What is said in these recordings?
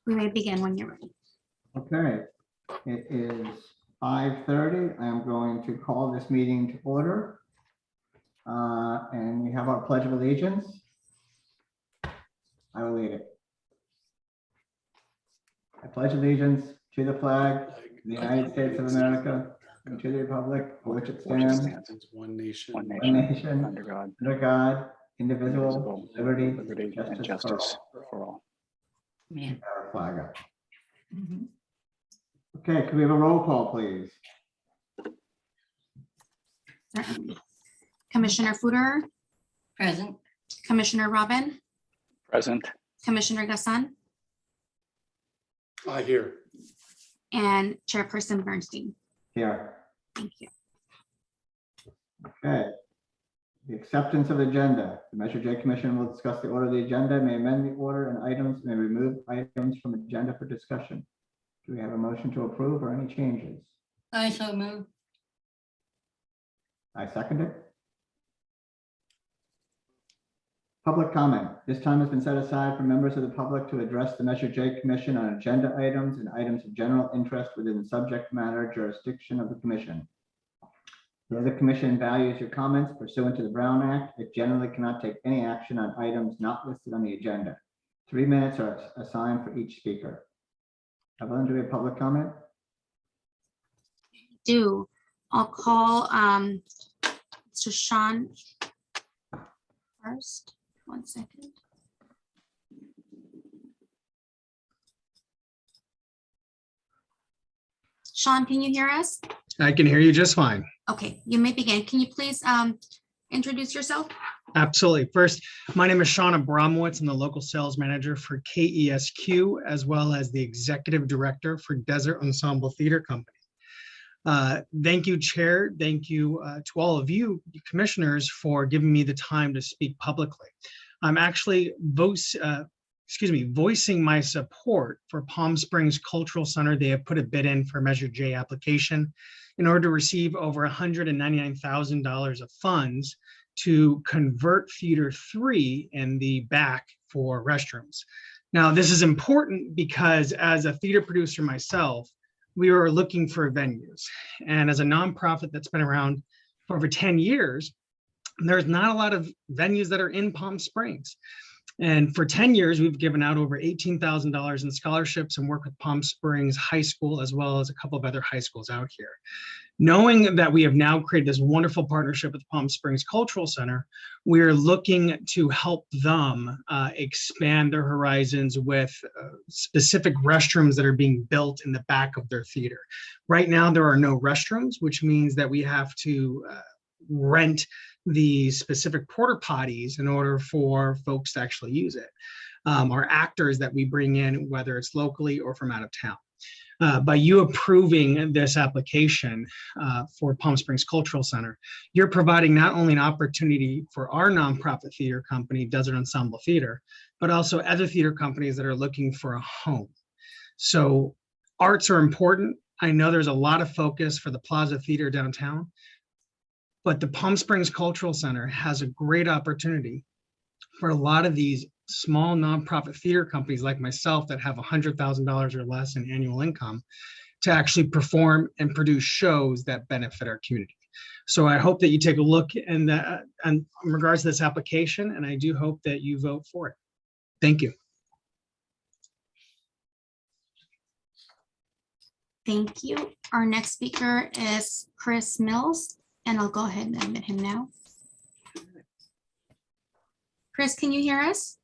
We may begin when you're ready. Okay, it is 5:30. I am going to call this meeting to order. And we have our Pledge of Allegiance. I will lead it. I pledge allegiance to the flag of the United States of America and to the republic for which it stands, One nation, under God, indivisible, with liberty, and justice for all. Keep our flag up. Okay, can we have a roll call, please? Certainly. Commissioner Fuder, Present. Commissioner Robin, Present. Commissioner Gassan, I hear. and Chairperson Bernstein. Here. Thank you. Okay. The acceptance of agenda. The Measure J Commission will discuss the order of the agenda, may amend the order and items, may remove items from agenda for discussion. Do we have a motion to approve or any changes? I so move. I second it. Public comment. This time has been set aside for members of the public to address the Measure J Commission on agenda items and items of general interest within the subject matter jurisdiction of the commission. Though the commission values your comments pursuant to the Brown Act, it generally cannot take any action on items not listed on the agenda. 3 minutes are assigned for each speaker. Evelyn, do we have public comment? I'll call Mr. Sean first. 1 second. Sean, can you hear us? I can hear you just fine. Okay, you may begin. Can you please introduce yourself? Absolutely. First, my name is Sean Abramowitz. I'm the local sales manager for KESQ, as well as the executive director for Desert Ensemble Theater Company. Thank you, Chair. Thank you to all of you commissioners for giving me the time to speak publicly. I'm actually voicing my support for Palm Springs Cultural Center. They have put a bid in for Measure J application in order to receive over $199,000 of funds to convert Theater 3 in the back for restrooms. Now, this is important because as a theater producer myself, we are looking for venues. And as a nonprofit that's been around for over 10 years, there's not a lot of venues that are in Palm Springs. And for 10 years, we've given out over $18,000 in scholarships and work with Palm Springs High School, as well as a couple of other high schools out here. Knowing that we have now created this wonderful partnership with Palm Springs Cultural Center, we're looking to help them expand their horizons with specific restrooms that are being built in the back of their theater. Right now, there are no restrooms, which means that we have to rent the specific porta potties in order for folks to actually use it. Our actors that we bring in, whether it's locally or from out of town. By you approving this application for Palm Springs Cultural Center, you're providing not only an opportunity for our nonprofit theater company, Desert Ensemble Theater, but also other theater companies that are looking for a home. So arts are important. I know there's a lot of focus for the Plaza Theater downtown, but the Palm Springs Cultural Center has a great opportunity for a lot of these small nonprofit theater companies like myself that have $100,000 or less in annual income to actually perform and produce shows that benefit our community. So I hope that you take a look in regards to this application, and I do hope that you vote for it. Thank you. Thank you. Our next speaker is Chris Mills, and I'll go ahead and admit him now. Chris, can you hear us?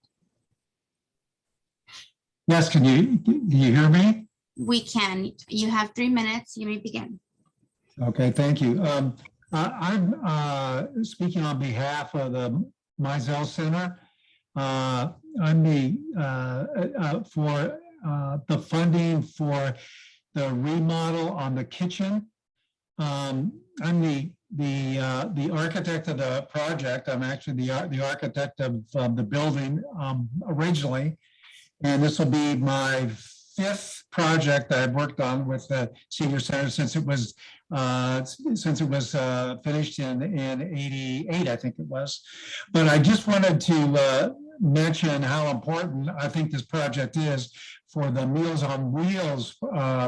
Yes, can you hear me? We can. You have 3 minutes. You may begin. Okay, thank you. I'm speaking on behalf of the Mizell Center. I'm for the funding for the remodel on the kitchen. I'm the architect of the project. I'm actually the architect of the building originally. And this will be my 5th project that I've worked on with the senior center since it was finished in '88, I think it was. But I just wanted to mention how important I think this project is for the Meals on Wheels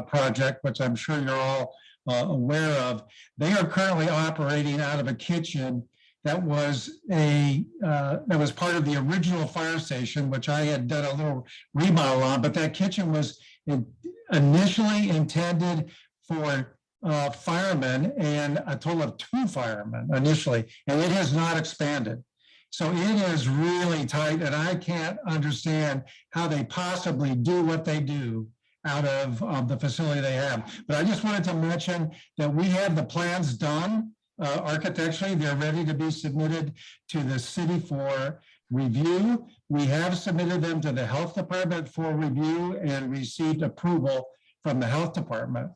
project, which I'm sure you're all aware of. They are currently operating out of a kitchen that was part of the original fire station, which I had done a little remodel on, but that kitchen was initially intended for firemen and a total of 2 firemen initially, and it has not expanded. So it is really tight, and I can't understand how they possibly do what they do out of the facility they have. But I just wanted to mention that we have the plans done architecturally. They're ready to be submitted to the city for review. We have submitted them to the health department for review and received approval from the health department.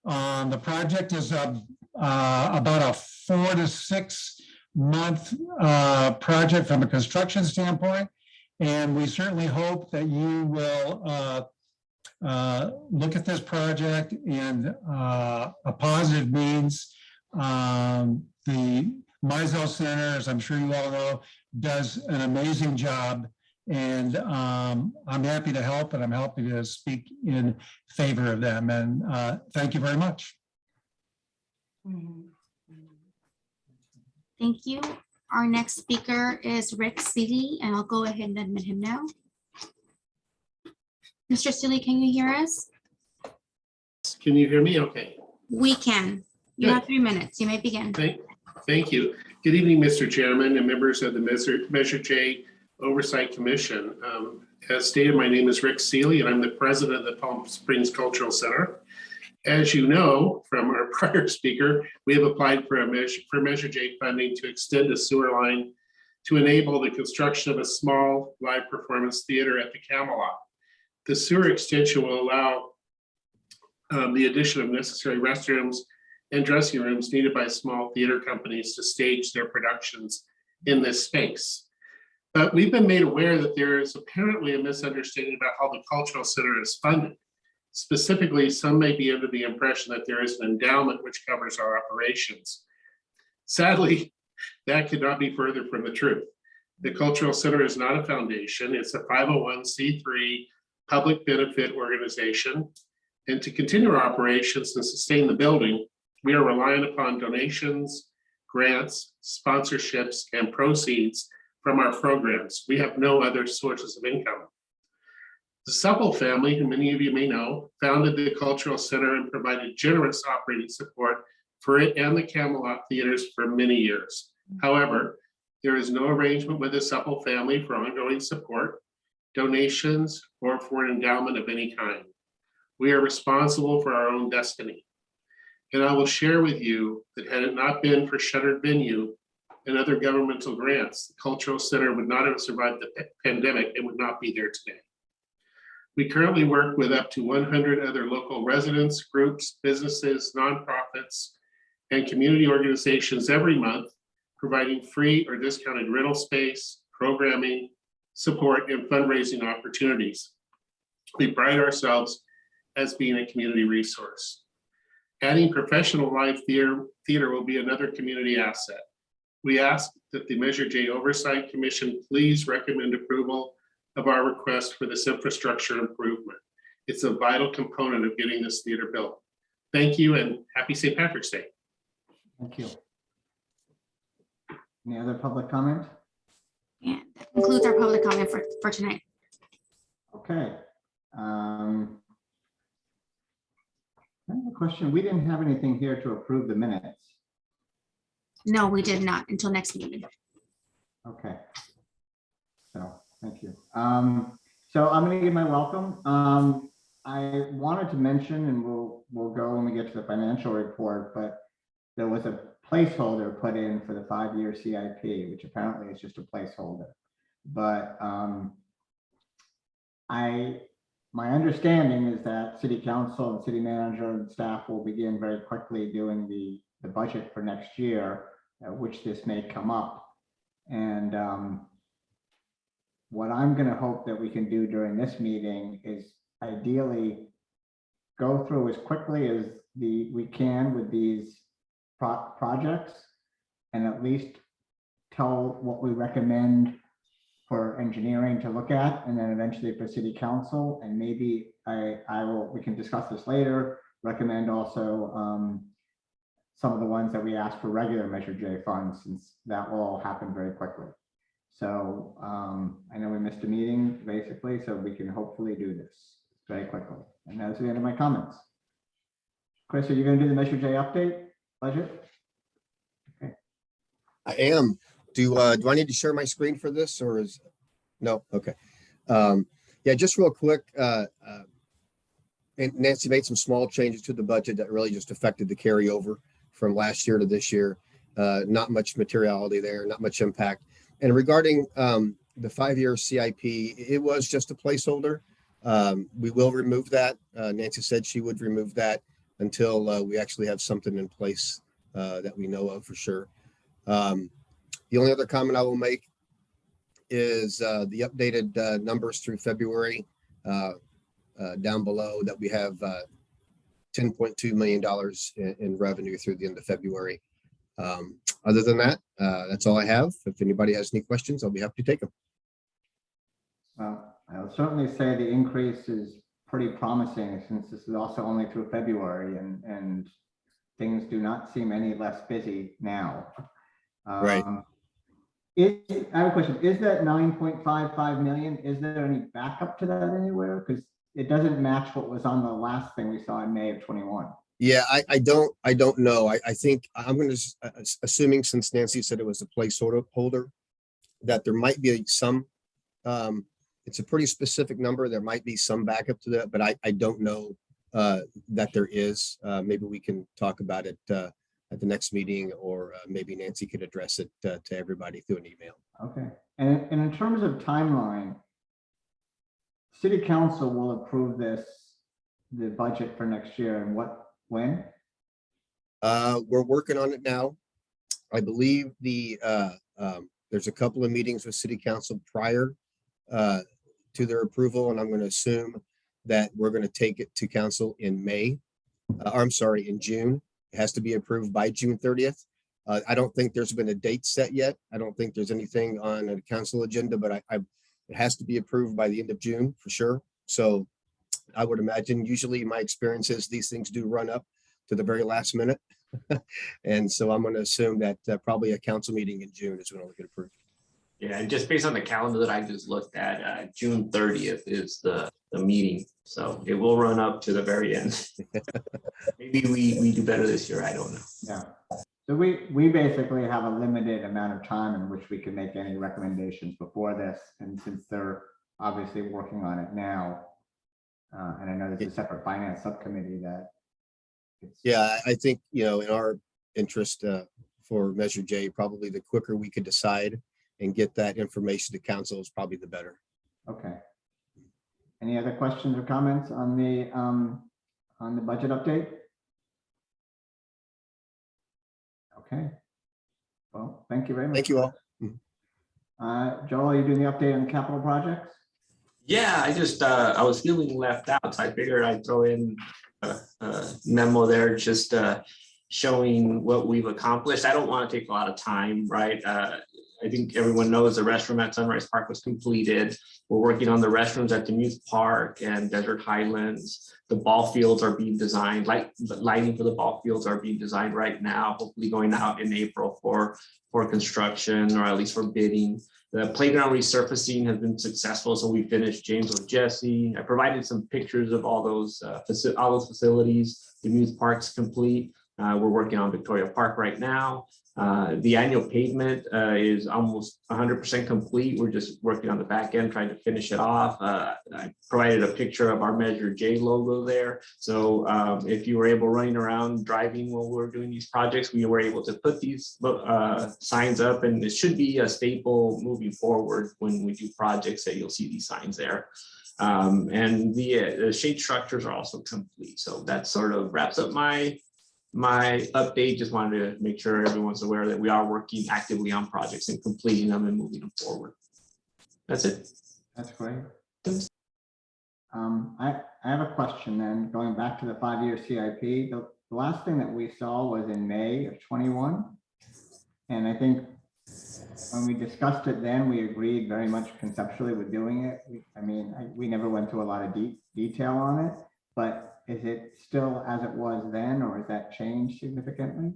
The project is about a 4 to 6 month project from a construction standpoint. And we certainly hope that you will look at this project in a positive means. The Mizell Center, as I'm sure you all know, does an amazing job. And I'm happy to help, and I'm happy to speak in favor of them. And thank you very much. Thank you. Our next speaker is Rick Seeley, and I'll go ahead and admit him now. Mr. Seeley, can you hear us? Can you hear me okay? We can. You Good. have 3 minutes. You may begin. Thank you. Good evening, Mr. Chairman and members of the Measure J Oversight Commission. As stated, my name is Rick Seeley, and I'm the president of the Palm Springs Cultural Center. As you know from our prior speaker, we have applied for Measure J funding to extend a sewer line to enable the construction of a small live performance theater at the Camelot. The sewer extension will allow the addition of necessary restrooms and dressing rooms needed by small theater companies to stage their productions in this space. But we've been made aware that there is apparently a misunderstanding about how the cultural center is funded. Specifically, some may be under the impression that there is an endowment which covers our operations. Sadly, that could not be further from the truth. The cultural center is not a foundation. It's a 501c3 public benefit organization. And to continue our operations and sustain the building, we are reliant upon donations, grants, sponsorships, and proceeds from our programs. We have no other sources of income. The Supple family, who many of you may know, founded the Cultural Center and provided generous operating support for it and the Camelot theaters for many years. However, there is no arrangement with the Supple family for ongoing support, donations, or for an endowment of any kind. We are responsible for our own destiny. And I will share with you that had it not been for shuttered venue and other governmental grants, the Cultural Center would not have survived the pandemic and would not be there today. We currently work with up to 100 other local residents, groups, businesses, nonprofits, and community organizations every month, providing free or discounted rental space, programming, support, and fundraising opportunities. We pride ourselves as being a community resource. Adding professional live theater will be another community asset. We ask that the Measure J Oversight Commission please recommend approval of our request for this infrastructure improvement. It's a vital component of getting this theater built. Thank you and happy St. Patrick's Day. Thank you. Any other public comment? And that concludes our public comment for tonight. Okay. I have a question. We didn't have anything here to approve the minutes. No, we did not until next meeting. Okay. So, thank you. So I'm going to give my welcome. I wanted to mention, and we'll go when we get to the financial report, but there was a placeholder put in for the 5-year CIP, which apparently is just a placeholder. But my understanding is that city council and city manager and staff will begin very quickly doing the budget for next year, which this may come up. And what I'm going to hope that we can do during this meeting is ideally go through as quickly as we can with these projects, and at least tell what we recommend for engineering to look at, and then eventually for city council. And maybe we can discuss this later, recommend also some of the ones that we ask for regular Measure J funds, since that will all happen very quickly. So I know we missed a meeting basically, so we can hopefully do this very quickly. And that's the end of my comments. Chris, are you going to do the Measure J update budget? I am. Do I need to share my screen for this, or is no? Okay. Yeah, just real quick. And Nancy made some small changes to the budget that really just affected the carryover from last year to this year. Not much materiality there, not much impact. And regarding the 5-year CIP, it was just a placeholder. We will remove that. Nancy said she would remove that until we actually have something in place that we know of for sure. The only other comment I will make is the updated numbers through February down below, that we have $10.2 million in revenue through the end of February. Other than that, that's all I have. If anybody has any questions, I'll be happy to take them. Well, I'll certainly say the increase is pretty promising, since this is also only through February, and things do not seem any less busy now. Right. I have a question. Is that 9.55 million? Is there any backup to that anywhere? Because it doesn't match what was on the last thing we saw in May of 21. Yeah, I don't know. I think I'm going to, assuming since Nancy said it was a placeholder, that there might be some, it's a pretty specific number. There might be some backup to that, but I don't know that there is. Maybe we can talk about it at the next meeting, or maybe Nancy could address it to everybody through an email. Okay. And in terms of timeline, City Council will approve the budget for next year, and when? We're working on it now. I believe there's a couple of meetings with City Council prior to their approval, and I'm going to assume that we're going to take it to council in in June. It has to be approved by June 30th. I don't think there's been a date set yet. I don't think there's anything on a council agenda, but it has to be approved by the end of June for sure. So I would imagine, usually my experience is these things do run up to the very last minute. And so I'm going to assume that probably a council meeting in June is when it'll get approved. Yeah, and just based on the calendar that I just looked at, June 30th is the meeting. So it will run up to the very end. Maybe we do better this year. I don't know. Yeah. So we basically have a limited amount of time in which we can make any recommendations before this. And since they're obviously working on it now, and I know there's a separate finance subcommittee that. Yeah, I think, in our interest for Measure J, probably the quicker we could decide and get that information to council is probably the better. Okay. Any other questions or comments on the budget update? Okay. Well, thank you very much. Thank you all. Joel, are you doing the update on capital projects? Yeah, I was feeling left out, so I figured I'd throw in a memo there, just showing what we've accomplished. I don't want to take a lot of time, right? I think everyone knows the restroom at Sunrise Park was completed. We're working on the restrooms at the Youth Park and Desert Highlands. The ball fields are being designed, lighting for the ball fields are being designed right now, hopefully going out in April for construction, or at least for bidding. The playground resurfacing has been successful, so we finished James with Jesse. I provided some pictures of all those facilities. The Youth Park's complete. We're working on Victoria Park right now. The annual pavement is almost 100% complete. We're just working on the back end, trying to finish it off. I provided a picture of our Measure J logo there. So if you were able running around driving while we're doing these projects, we were able to put these signs up, and it should be a staple moving forward when we do projects that you'll see these signs there. And the shade structures are also complete. So that sort of wraps up my update. Just wanted to make sure everyone's aware that we are working actively on projects and completing them and moving them forward. That's it. That's great. I have a question then, going back to the 5-year CIP. The last thing that we saw was in May of 21. And I think when we discussed it then, we agreed very much conceptually with doing it. We never went through a lot of detail on it, but is it still as it was then, or has that changed significantly?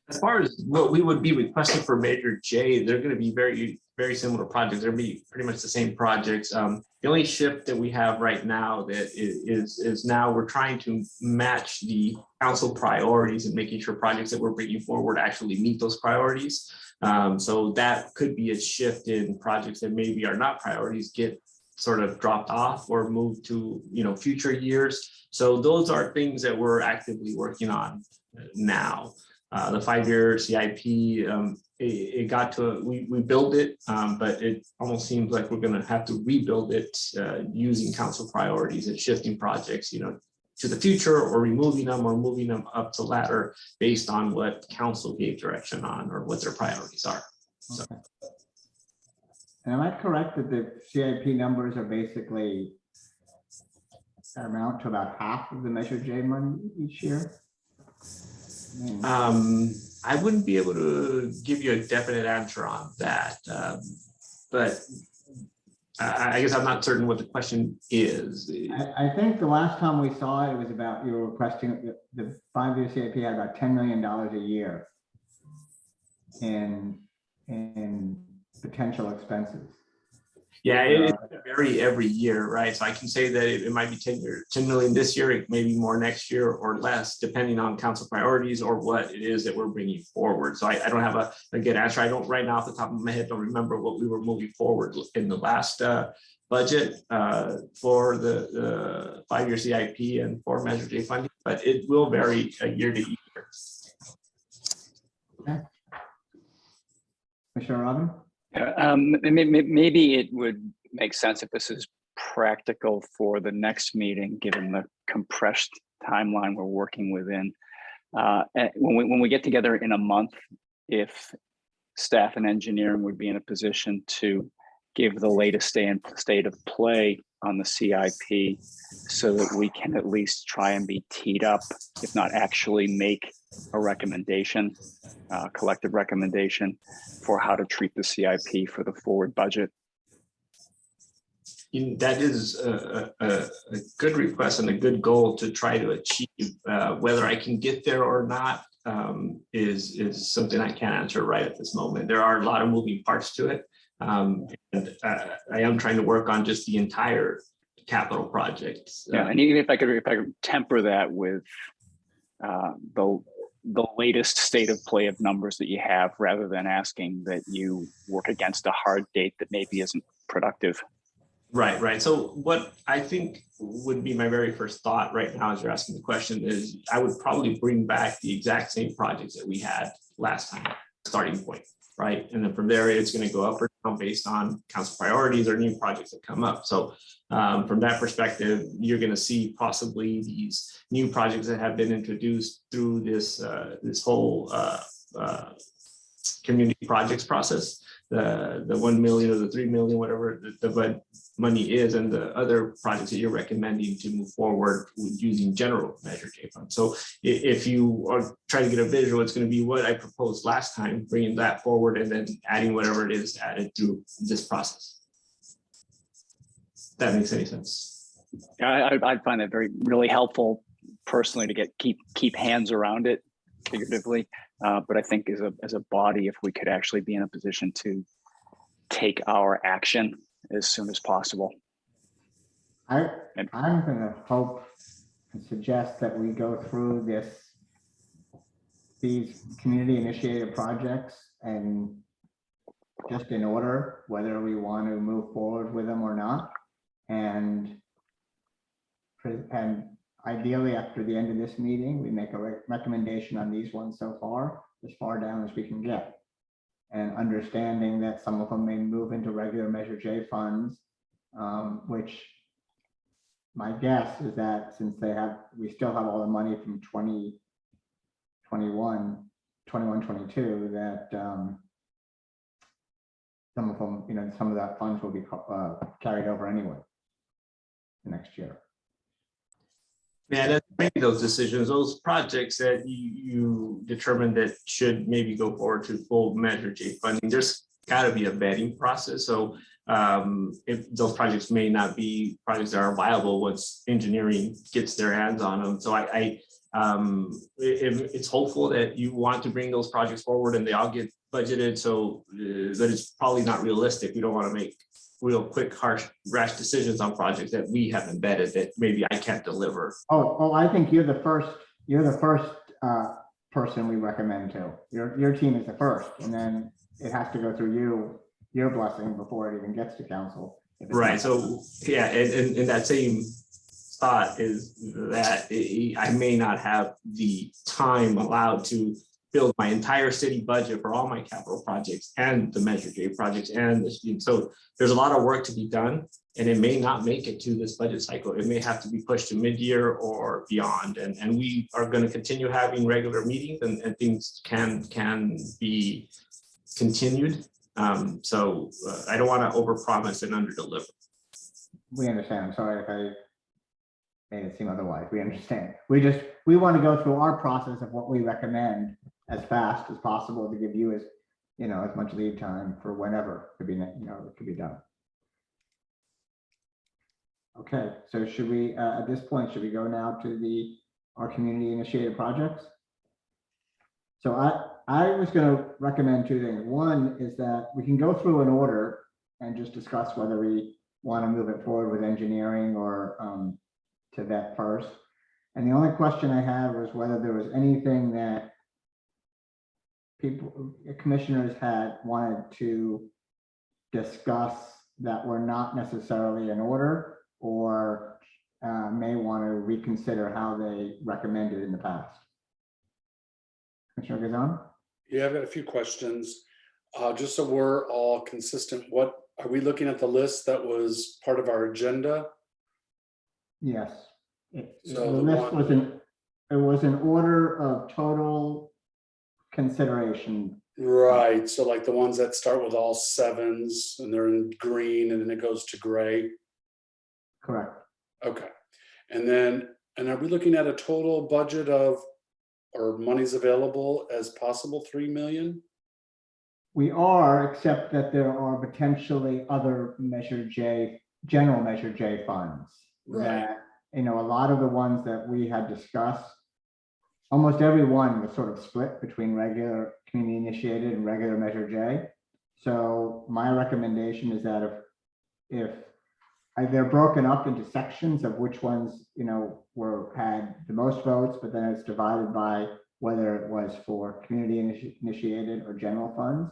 As far as what we would be requesting for Major J, they're going to be very, very similar projects. They're going to be pretty much the same projects. The only shift that we have right now that is now we're trying to match the council priorities and making sure projects that we're bringing forward actually meet those priorities. So that could be a shift in projects that maybe are not priorities get sort of dropped off or moved to, future years. So those are things that we're actively working on now. The 5-year CIP, it got to, we built it, but it almost seems like we're gonna have to rebuild it using council priorities and shifting projects, to the future, or removing them or moving them up the ladder based on what council gave direction on or what their priorities are. So. Okay. And am I correct that the CIP numbers are basically amount to about half of the Measure J money each year? I wouldn't be able to give you a definite answer on that, but I guess I'm not certain what the question is. I think the last time we saw it, it was about, you were requesting the 5-year CIP had about $10 million a year in potential expenses. Yeah, it vary every year, right? So I can say that it might be 10 million this year, it may be more next year or less, depending on council priorities or what it is that we're bringing forward. So I don't have a good answer. I don't right now off the top of my head, don't remember what we were moving forward in the last budget for the 5-year CIP and for Measure J funding, but it will vary year to year. Okay. Commissioner Robin? Maybe it would make sense if this is practical for the next meeting, given the compressed timeline we're working within. When we get together in a month, if staff and engineering would be in a position to give the latest state of play on the CIP so that we can at least try and be teed up, if not actually make a recommendation, collective recommendation for how to treat the CIP for the forward budget. That is a good request and a good goal to try to achieve. Whether I can get there or not is something I can't answer right at this moment. There are a lot of moving parts to it. And I am trying to work on just the entire capital project. Yeah, and even if I could temper that with the latest state of play of numbers that you have, rather than asking that you work against a hard date that maybe isn't productive. Right. So what I think would be my very first thought right now as you're asking the question is I would probably bring back the exact same projects that we had last time, starting point, right? And then from there, it's going to go up or down based on council priorities or new projects that come up. So from that perspective, you're going to see possibly these new projects that have been introduced through this whole community projects process, the 1 million or the 3 million, whatever the money is, and the other projects that you're recommending to move forward with using general Measure J funds. So if you are trying to get a visual, it's going to be what I proposed last time, bringing that forward and then adding whatever it is added through this process. If that makes any sense. I find that really helpful personally to keep hands around it figuratively. But I think as a body, if we could actually be in a position to take our action as soon as possible. I'm going to hope and suggest that we go through these community initiated projects and just in order, whether we want to move forward with them or not. And ideally, after the end of this meeting, we make a recommendation on these ones so far, as far down as we can get. And understanding that some of them may move into regular Measure J funds, which my guess is that since we still have all the money from 2021, 22, that some of them, some of that funds will be carried over anyway the next year. Yeah, that's maybe those decisions, those projects that you determined that should maybe go forward to full Measure J funding. There's got to be a vetting process. So if those projects may not be projects that are viable once engineering gets their hands on them. So it's hopeful that you want to bring those projects forward and they all get budgeted. So that it's probably not realistic. We don't want to make real quick, harsh, rash decisions on projects that we have embedded that maybe I can't deliver. Oh, I think you're the first person we recommend to. Your team is the first, and then it has to go through your blessing before it even gets to council. Right. So yeah, and that same thought is that I may not have the time allowed to build my entire city budget for all my capital projects and the Measure J projects, and so there's a lot of work to be done, and it may not make it to this budget cycle. It may have to be pushed to mid-year or beyond, and we are going to continue having regular meetings, and things can be continued. So I don't want to overpromise and underdeliver. We understand. I'm sorry if I made it seem otherwise. We understand. We want to go through our process of what we recommend as fast as possible to give you as much lead time for whenever it could be done. Okay, so should we at this point, should we go now to our community initiated projects? So I was going to recommend two things. One is that we can go through an order and just discuss whether we want to move it forward with engineering or to vet first. And the only question I had was whether there was anything that commissioners had wanted to discuss that were not necessarily in order, or may want to reconsider how they recommended in the past. Commissioner Gazan? Yeah, I've got a few questions. Just so we're all consistent, what are we looking at the list that was part of our agenda? Yes. So The list was an order of total consideration. Right. So like the ones that start with all sevens and they're in green and then it goes to gray. Correct. Okay. And are we looking at a total budget of, or monies available as possible 3 million? We are, except that there are potentially other general Measure J funds. Right. That, a lot of the ones that we had discussed, almost every one was sort of split between regular community initiated and regular Measure J. So my recommendation is that if they're broken up into sections of which ones, had the most votes, but then it's divided by whether it was for community initiated or general funds.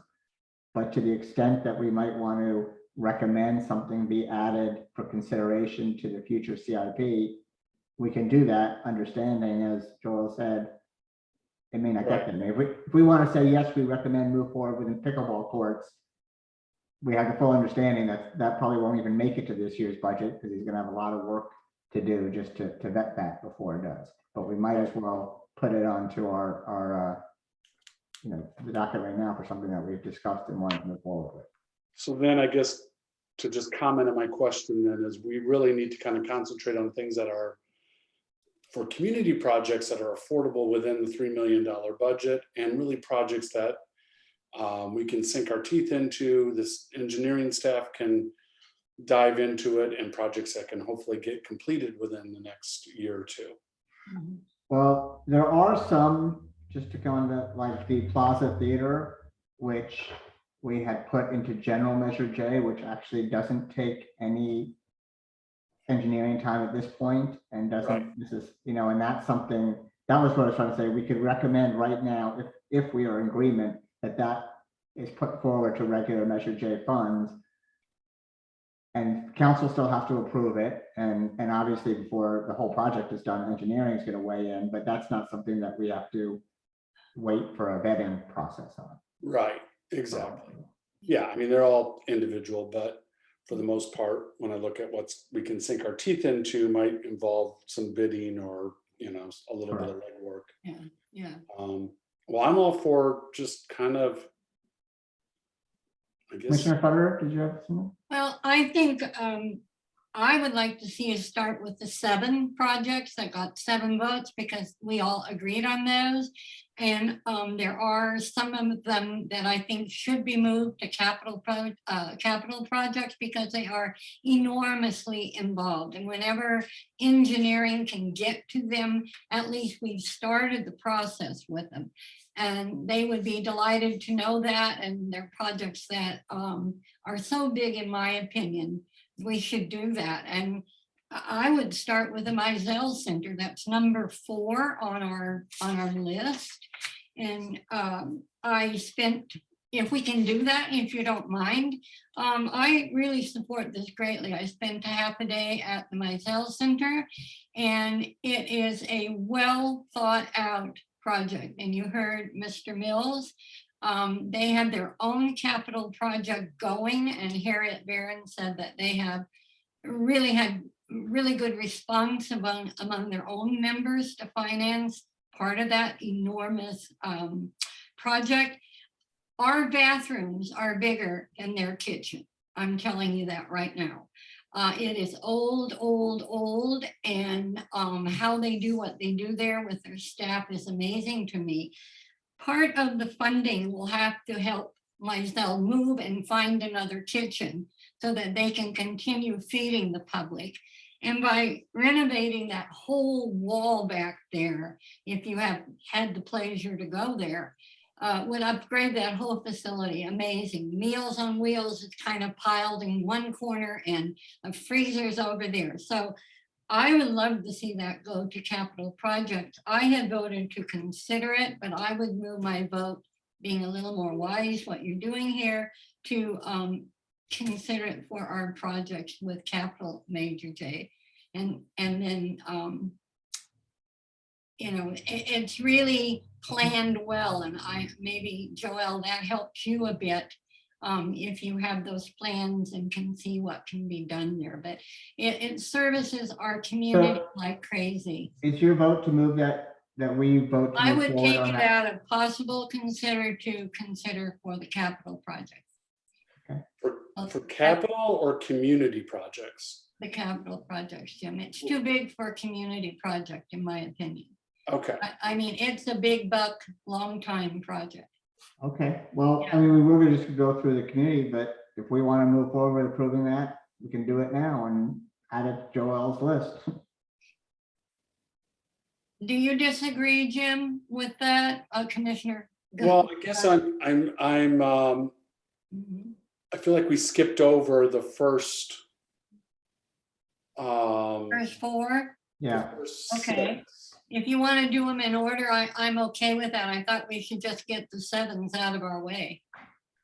But to the extent that we might want to recommend something be added for consideration to the future CIP, we can do that, understanding, as Joel said, it may not get them. If we want to say, yes, we recommend move forward with pickleball courts, we have the full understanding that probably won't even make it to this year's budget, because he's going to have a lot of work to do just to vet that before it does. But we might as well put it onto our the docket right now for something that we've discussed and wanted to move forward with. So then I guess to just comment on my question then is we really need to kind of concentrate on things that are for community projects that are affordable within the $3 million budget, and really projects that we can sink our teeth into, this engineering staff can dive into it, and projects that can hopefully get completed within the next year or two. Well, there are some, just to go on like the Plaza Theater, which we had put into general Measure J, which actually doesn't take any engineering time at this point, and doesn't, this is, and that's something, that was what I was trying to say. We could recommend right now, if we are in agreement, that is put forward to regular Measure J funds, and council still have to approve it. And obviously before the whole project is done, engineering is going to weigh in, but that's not something that we have to wait for a vetting process on. Right, exactly. Yeah, I mean, they're all individual, but for the most part, when I look at what's we can sink our teeth into, might involve some bidding or, a little bit of legwork. Yeah. Well, I'm all for just kind of, I guess. Commissioner Federer, did you have something? Well, I think I would like to see us start with the 7 projects that got 7 votes because we all agreed on those. And there are some of them that I think should be moved to capital projects because they are enormously involved. And whenever engineering can get to them, at least we've started the process with them. And they would be delighted to know that. And they're projects that are so big, in my opinion, we should do that. And I would start with the Mizell Center. That's number 4 on our list. And I spent, if we can do that, if you don't mind, I really support this greatly. I spent a half a day at the Mizell Center, and it is a well thought out project. And you heard Mr. Mills. They had their own capital project going, and Harriet Barron said that they have really had really good response among their own members to finance part of that enormous project. Our bathrooms are bigger than their kitchen. I'm telling you that right now. It is old, and how they do what they do there with their staff is amazing to me. Part of the funding will have to help Mizell move and find another kitchen so that they can continue feeding the public. And by renovating that whole wall back there, if you have had the pleasure to go there, would upgrade that whole facility. Amazing. Meals on Wheels is kind of piled in one corner and a freezer's over there. So I would love to see that go to capital projects. I had voted to consider it, but I would move my vote, being a little more wise what you're doing here, to consider it for our projects with capital Major J. And then, you know, it's really planned well. And maybe Joelle, that helps you a bit if you have those plans and can see what can be done there. But it services our community like crazy. It's your vote to move that we vote to I move would forward take on it that? out of possible consider for the capital project. For capital or community projects? The capital projects, Jim. It's too big for a community project, in my opinion. Okay. I mean, it's a big buck, long time project. Okay, well, I mean, we were just gonna go through the community, but if we want to move forward with approving that, we can do it now and add it to Joelle's list. Do you disagree, Jim, with that, Commissioner? Well, I guess I'm Mhm. I feel like we skipped over the first. First 4? Yeah, Okay. If you want to do them in order, I'm okay with that. I thought we should just get the 7s out of our way.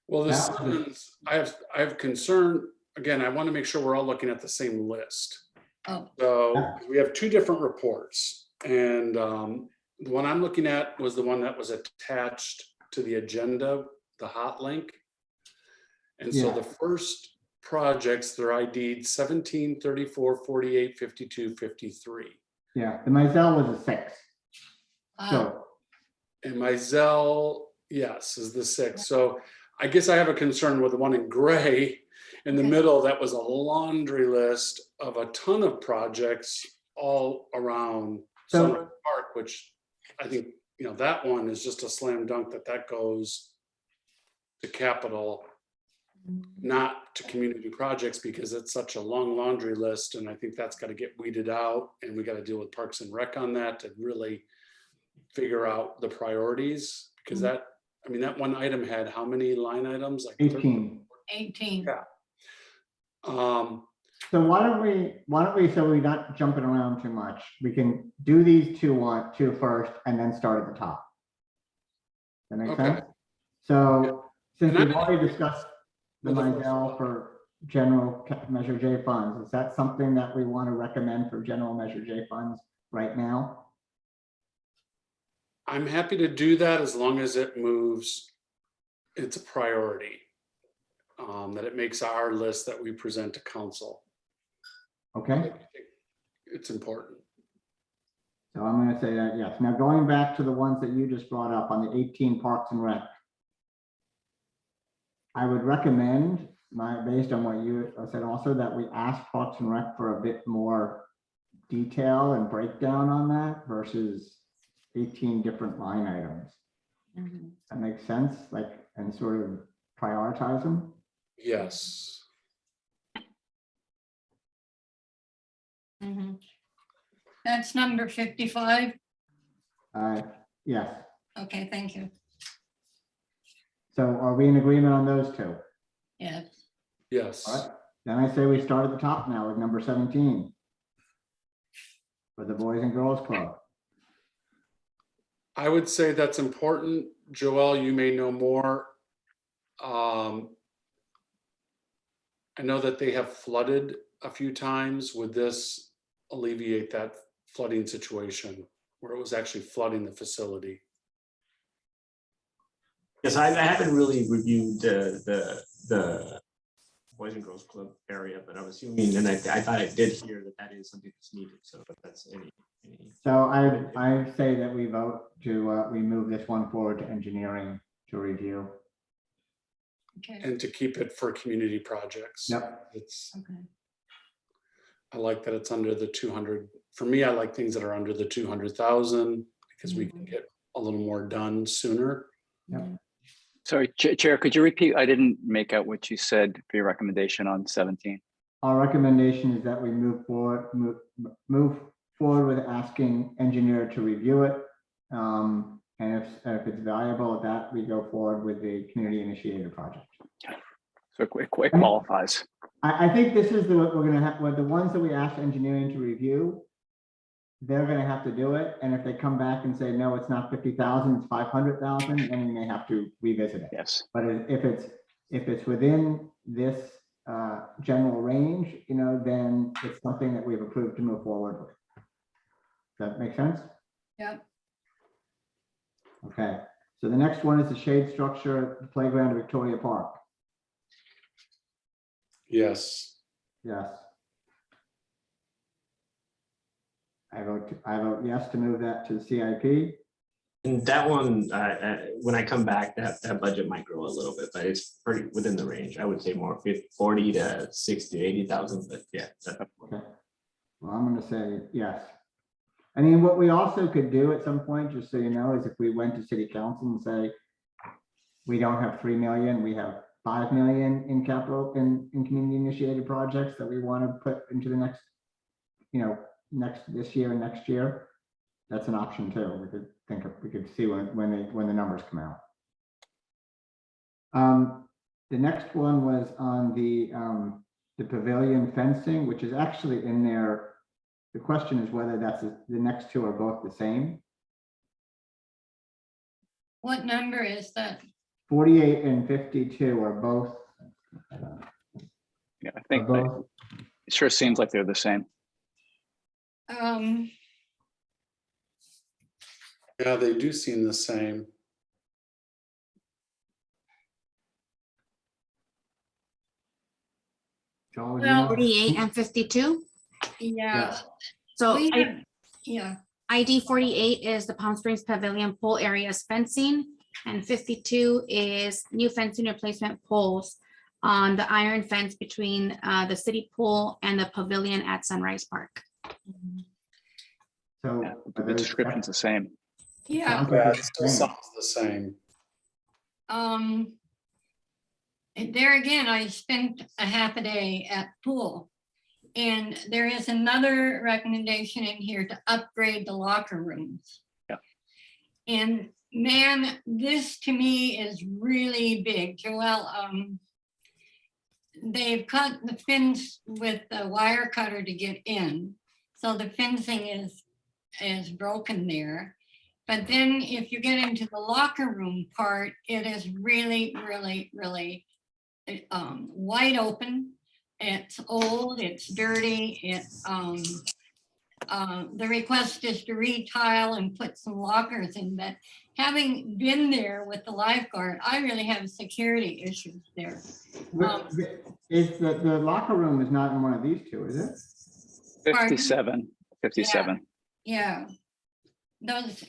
Well, the Yeah. 7s, I have concern, again, I want to make sure we're all looking at the same list. Oh, So Yeah. we have 2 different reports, and the one I'm looking at was the one that was attached to the agenda, the hot link. And so Yeah. the first projects, they're ID'd 17, 34, 48, 52, 53. yeah, the Mizell was a 6. So, And Mizell, yes, is the 6. So I guess I have a concern with the one in gray in the Okay. middle. That was a laundry list of a ton of projects all around So- Sunrise Park, which I think, you know, that one is just a slam dunk that goes to capital, not to community projects, because it's such a long laundry list. And I think that's got to get weeded out, and we got to deal with Parks and Rec on that to really figure out the priorities, because that one item had how many line items? Like 18. 18. Yeah. So why don't we, so we're not jumping around too much, we can do these two first and then start at the top. That make Okay. sense? So since And we've already discussed the Well, the first Mizell one. for general Measure J funds, is that something that we want to recommend for general Measure J funds right now? I'm happy to do that as long as it moves, it's a priority. That it makes our list that we present to council. Okay, It's important. so I'm going to say that, yes. Now going back to the ones that you just brought up on the 18 Parks and Rec. I would recommend based on what you said also, that we asked Parks and Rec for a bit more detail and breakdown on that versus 18 different line items. That makes sense, like, and sort of prioritize them. Yes. That's number 55. Yes. Okay, thank you. So are we in agreement on those two? Yes. Yes. All right. Then I say we start at the top now with number 17 for the Boys and Girls Club. I would say that's important. Joelle, you may know more. I know that they have flooded a few times. Would this alleviate that flooding situation where it was actually flooding the facility? Yes, I haven't really reviewed the Boys and Girls Club area, but I'm assuming, and I thought I did hear that that is something that's needed. So if that's any. So I say that we vote to we move this one forward to engineering to review. Okay. And to keep it for community projects. Yep. It's, Okay. I like that it's under the 200. For me, I like things that are under the 200,000 because we can get a little more done sooner. Yep. Sorry, Chair, could you repeat? I didn't make out what you said for your recommendation on 17. Our recommendation is that we move forward with asking engineer to review it. And if it's valuable, that we go forward with the community initiated project. So it qualifies. I think this is what we're gonna have, with the ones that we asked engineering to review, they're gonna have to do it. And if they come back and say, no, it's not 50,000, it's 500,000, then we may have to revisit it. Yes. But if it's within this general range, you know, then it's something that we've approved to move forward with. Does that make sense? Yep. Okay, so the next one is the shade structure at the playground at Victoria Park. Yes. Yes. I vote yes to move that to the CIP. And that one, when I come back, that budget might grow a little bit, but it's pretty within the range. I would say more 40 to 60, 80,000, but yeah. Okay. Well, I'm gonna say yes. I mean, what we also could do at some point, just so you know, is if we went to city council and say, we don't have 3 million, we have 5 million in capital in community initiated projects that we want to put into the next, you know, this year and next year. That's an option too. We could think of, we could see when the numbers come out. The next one was on the pavilion fencing, which is actually in there. The question is whether that's the next two are both the same. What number is that? 48 and 52 are both. Yeah, I think both. it sure seems like they're the same. Yeah, they do seem the same. Joel, Well, 48 and 52. Yeah. So We have, yeah. ID 48 is the Palm Springs Pavilion pool areas fencing, and 52 is new fencing replacement poles on the iron fence between the city pool and the pavilion at Sunrise Park. So Yeah, the description's the same. Yeah. sounds like Yeah, it it's still the same. sounds the same. And there again, I spent a half a day at pool. And there is another recommendation in here to upgrade the locker rooms. Yeah. And man, this to me is really big. Joelle, they've cut the fence with the wire cutter to get in. So the fencing is broken there. But then if you get into the locker room part, it is really, really, really wide open. It's old, it's dirty, the request is to retile and put some lockers in, but having been there with the lifeguard, I really have security issues there. Is the locker room is not in one of these two, is it? Pardon? 57. Yeah. Those,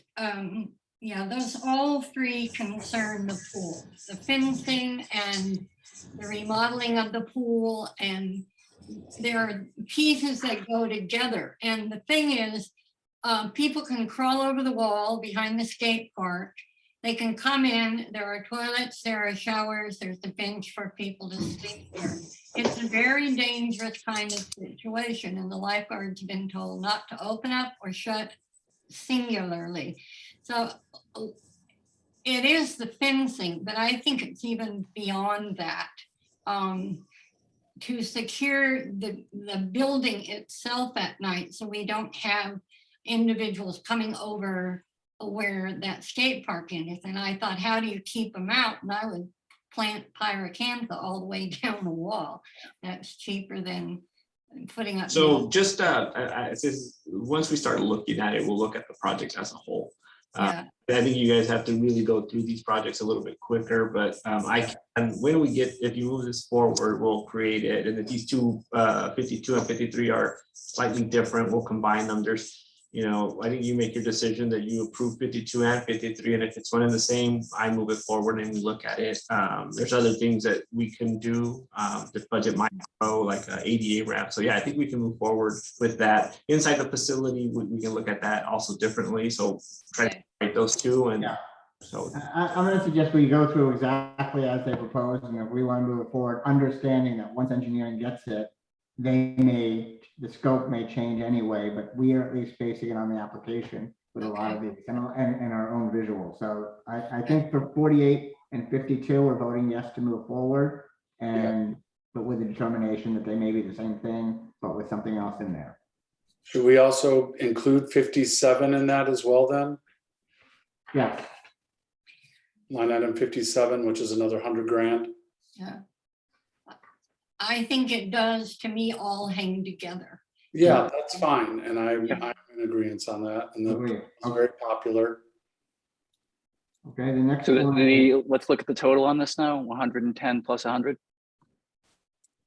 Yeah, those all three concern the pool, the fencing and the remodeling of the pool, and there are pieces that go together. And the thing is, people can crawl over the wall behind the skate park. They can come in, there are toilets, there are showers, there's a bench for people to sleep there. It's a very dangerous kind of situation, and the lifeguards have been told not to open up or shut singularly. So it is the fencing, but I think it's even beyond that. To secure the building itself at night, so we don't have individuals coming over where that skate park is. And I thought, how do you keep them out? And I would plant pyracantha all the way down the wall. That's cheaper than putting up. So just, once we start looking at it, we'll look at the project as a whole. Yeah. I think you guys have to really go through these projects a little bit quicker, but when we get, if you move this forward, we'll create it. And if these two, 52 and 53 are slightly different, we'll combine them. There's, I think you make your decision that you approve 52 and 53, and if it's one and the same, I move it forward and we look at it. There's other things that we can do. The budget might grow, like ADA ramp. So yeah, I think we can move forward with that. Inside the facility, we can look at that also differently. So try to write those two, and Yeah. so I'm going to suggest we go through exactly as they propose, and if we want to move it forward, understanding that once engineering gets it, the scope may change anyway, but we are at least basing it on the application with a lot of these and our own visuals. So I think for 48 and 52, we're voting yes to move forward, but with the determination that they may be the same thing, but with something else in there. Should we also include 57 in that as well then? Yes. Line item 57, which is another 100 grand. Yeah. I think it does, to me, all hang together. Yeah, that's fine. And I'm in agreement on that. And Agreed. that's very popular. Okay, the next So one. let's look at the total on this now, 110 plus 100.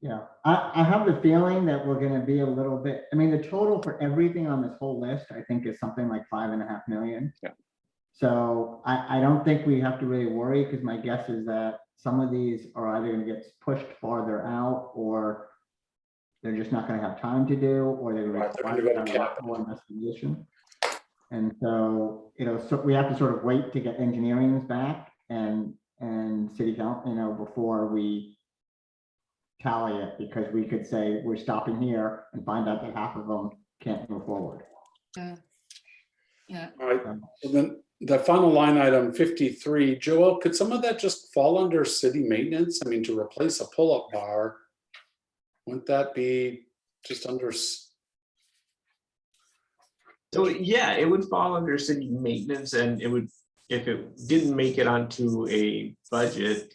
Yeah, I have the feeling that we're going to be a little bit, the total for everything on this whole list, I think is something like 5.5 million. Yeah. So I don't think we have to really worry, because my guess is that some of these are either going to get pushed farther out, or they're just not going to have time to do, or they're going to require more investigation. And so, so we have to sort of wait to get engineering's back and city council, before we tally it, because we could say we're stopping here and find out that half of them can't move forward. Yeah. All right. So then the final line item 53, Joel, could some of that just fall under city maintenance? To replace a pull-up bar, wouldn't that be just under? So yeah, it would fall under city maintenance, and it would, if it didn't make it onto a budget,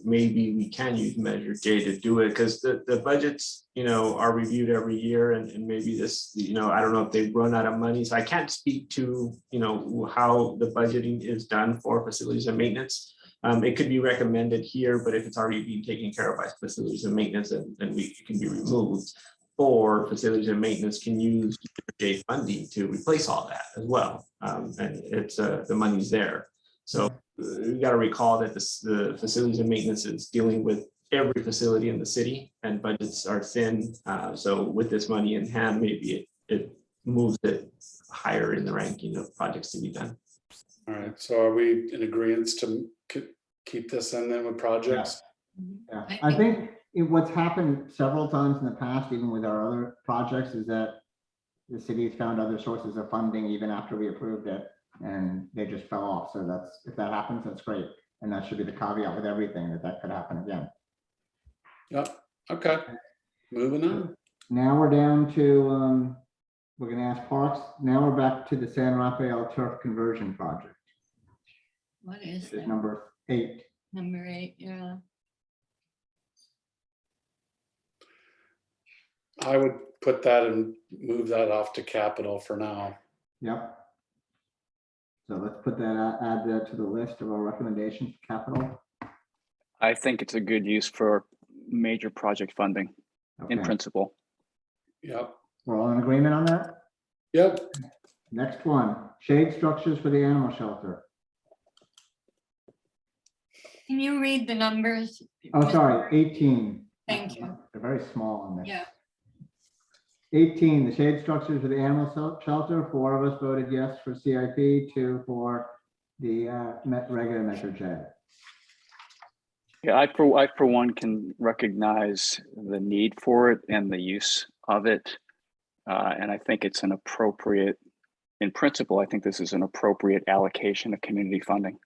maybe we can use Measure J to do it, because the budgets, are reviewed every year, and maybe this, I don't know if they've run out of money, so I can't speak to, how the budgeting is done for facilities and maintenance. It could be recommended here, but if it's already being taken care of by facilities and maintenance, then it can be removed. Or facilities and maintenance can use J funding to replace all that as well. And it's the money's there. So you got to recall that the facilities and maintenance is dealing with every facility in the city, and budgets are thin. So with this money in hand, maybe it moves it higher in the ranking of projects to be done. All right. So are we in agreement to keep this in then with projects? Yeah, I think what's happened several times in the past, even with our other projects, is that the city's found other sources of funding even after we approved it, and they just fell off. So if that happens, that's great. And that should be the caveat with everything, that could happen again. Yep. Okay. Moving on. Now we're down to, we're going to ask Parks. Now we're back to the San Rafael turf conversion project. What is Which is that? number 8. Number 8, yeah. I would put that and move that off to capital for now. Yep. So let's put that, add that to the list of our recommendations for capital. I think it's a good use for major project funding in Okay. principle. Yep. We're all in agreement on that? Yep. Next one, shade structures for the animal shelter. Can you read the numbers? Oh, sorry, 18. Thank you. They're very small on this. Yeah. 18, the shade structures for the animal shelter, 4 of us voted yes for CIP, 2 for the regular Metro J. Yeah, I for one can recognize the need for it and the use of it. And I think it's an appropriate, in principle, I think this is an appropriate allocation of community funding.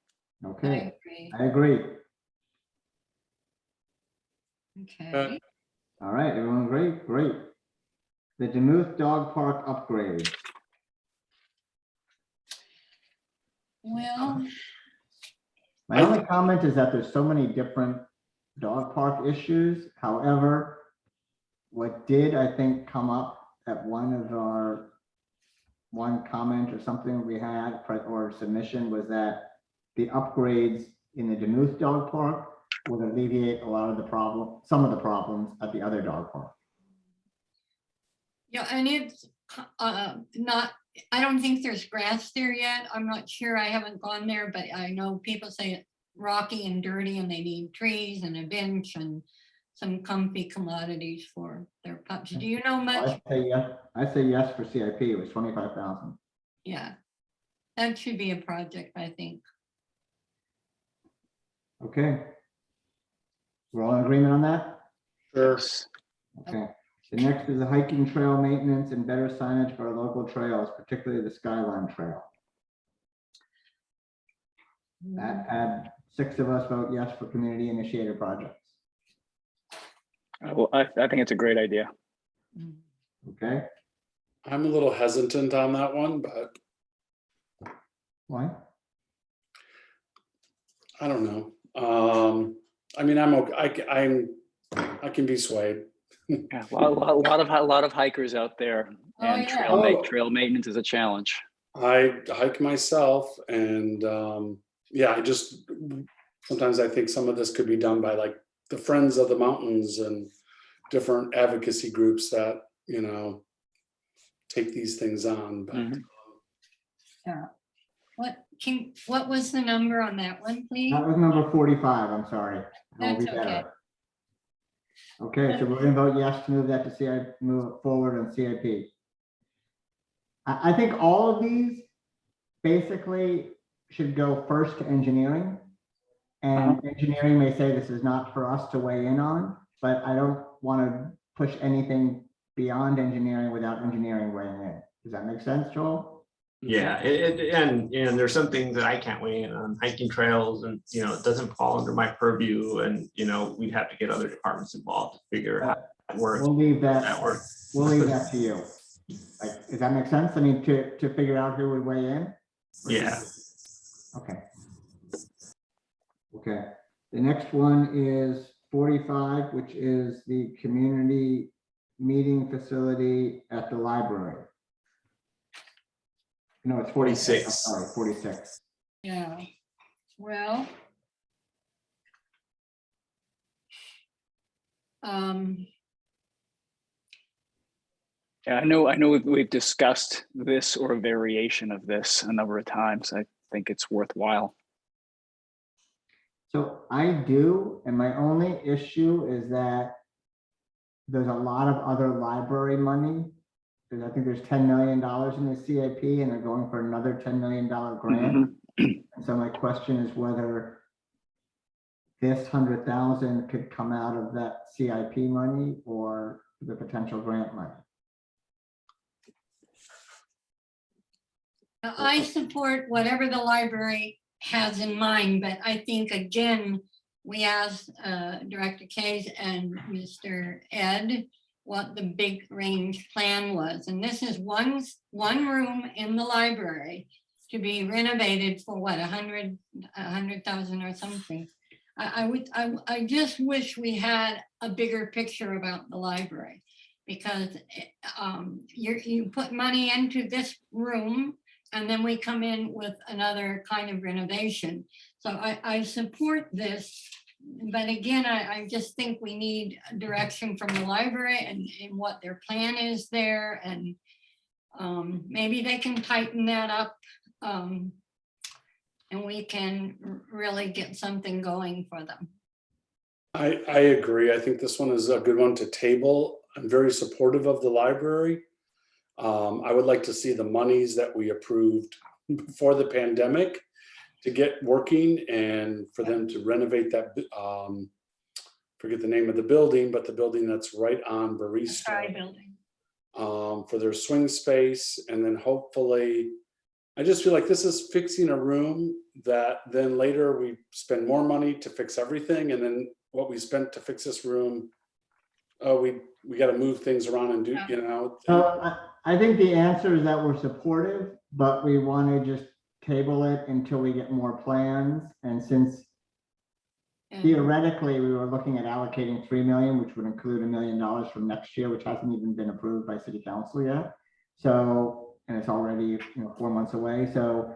Okay, agree. I agree. Okay. All right, everyone agree? Great. The Demuth Dog Park upgrade. Well, My only comment is that there's so many different dog park issues. However, what did, I think, come up at one comment or something we had or submission was that the upgrades in the Demuth Dog Park would alleviate a lot of the some of the problems at the other dog park. yeah, and it's not, I don't think there's grass there yet. I'm not sure. I haven't gone there, but I know people say it's rocky and dirty and they need trees and a bench and some comfy commodities for their pups. Do you know much? I say yes for CIP. It was 25,000. Yeah, that should be a project, I think. Okay. We're all in agreement on that? Sure. Okay. The next is the hiking trail maintenance and better signage for our local trails, particularly the Skyline Trail. That had 6 of us vote yes for community initiated projects. Well, I think it's a great idea. Okay, I'm a little hesitant on that one, but why? I don't know. I mean, I'm okay. I can be swayed. Yeah, a lot of hikers out there, Oh, and yeah. trail maintenance is a challenge. I hike myself, and yeah, sometimes I think some of this could be done by like the Friends of the Mountains and different advocacy groups that, you know, take these things on. But Mhm. Yeah. What was the number on that one, please? That was number 45, I'm sorry. It will That's be okay. better. Okay, so we're gonna vote yes to move that to CIP, move it forward on CIP. I think all of these basically should go first to engineering. And engineering may say this is not for us to weigh in on, but I don't want to push anything beyond engineering without engineering weighing in. Does that make sense, Joel? Yeah, and there's some things that I can't weigh in on, hiking trails, and it doesn't fall under my purview, and we'd have to get other departments involved to figure out how that works. We'll leave that. That works. We'll leave that to you. Like, does that make sense? I mean, to figure out who would weigh in? Yeah. Okay. Okay. The next one is 45, which is the community meeting facility at the library. No, it's 46. 46. I'm sorry, 46. Yeah, well. Yeah, I know we've discussed this or a variation of this a number of times. I think it's worthwhile. So I do, and my only issue is that there's a lot of other library money. Because I think there's $10 million in the CIP and they're going for another $10 million grant. And so my question is whether this 100,000 could come out of that CIP money or the potential grant money. I support whatever the library has in mind, but I think, again, we asked Director Case and Mr. Ed what the big range plan was. And this is one room in the library to be renovated for what, 100,000 or something. I just wish we had a bigger picture about the library, because you put money into this room and then we come in with another kind of renovation. So I support this, but again, I just think we need direction from the library and what their plan is there, and maybe they can tighten that up. and we can really get something going for them. I agree. I think this one is a good one to table. I'm very supportive of the library. I would like to see the monies that we approved before the pandemic to get working and for them to renovate that, forget the name of the building, but the building that's right on Barista. Try building. For their swing space. And then hopefully, I just feel like this is fixing a room that then later we spend more money to fix everything. And then what we spent to fix this room, oh, we got to move things around and do, you know. So I think the answer is that we're supportive, but we want to just table it until we get more plans. And since theoretically, we were looking at allocating 3 million, which would include $1 million from next year, which hasn't even been approved by city council yet. So, and it's already 4 months away. So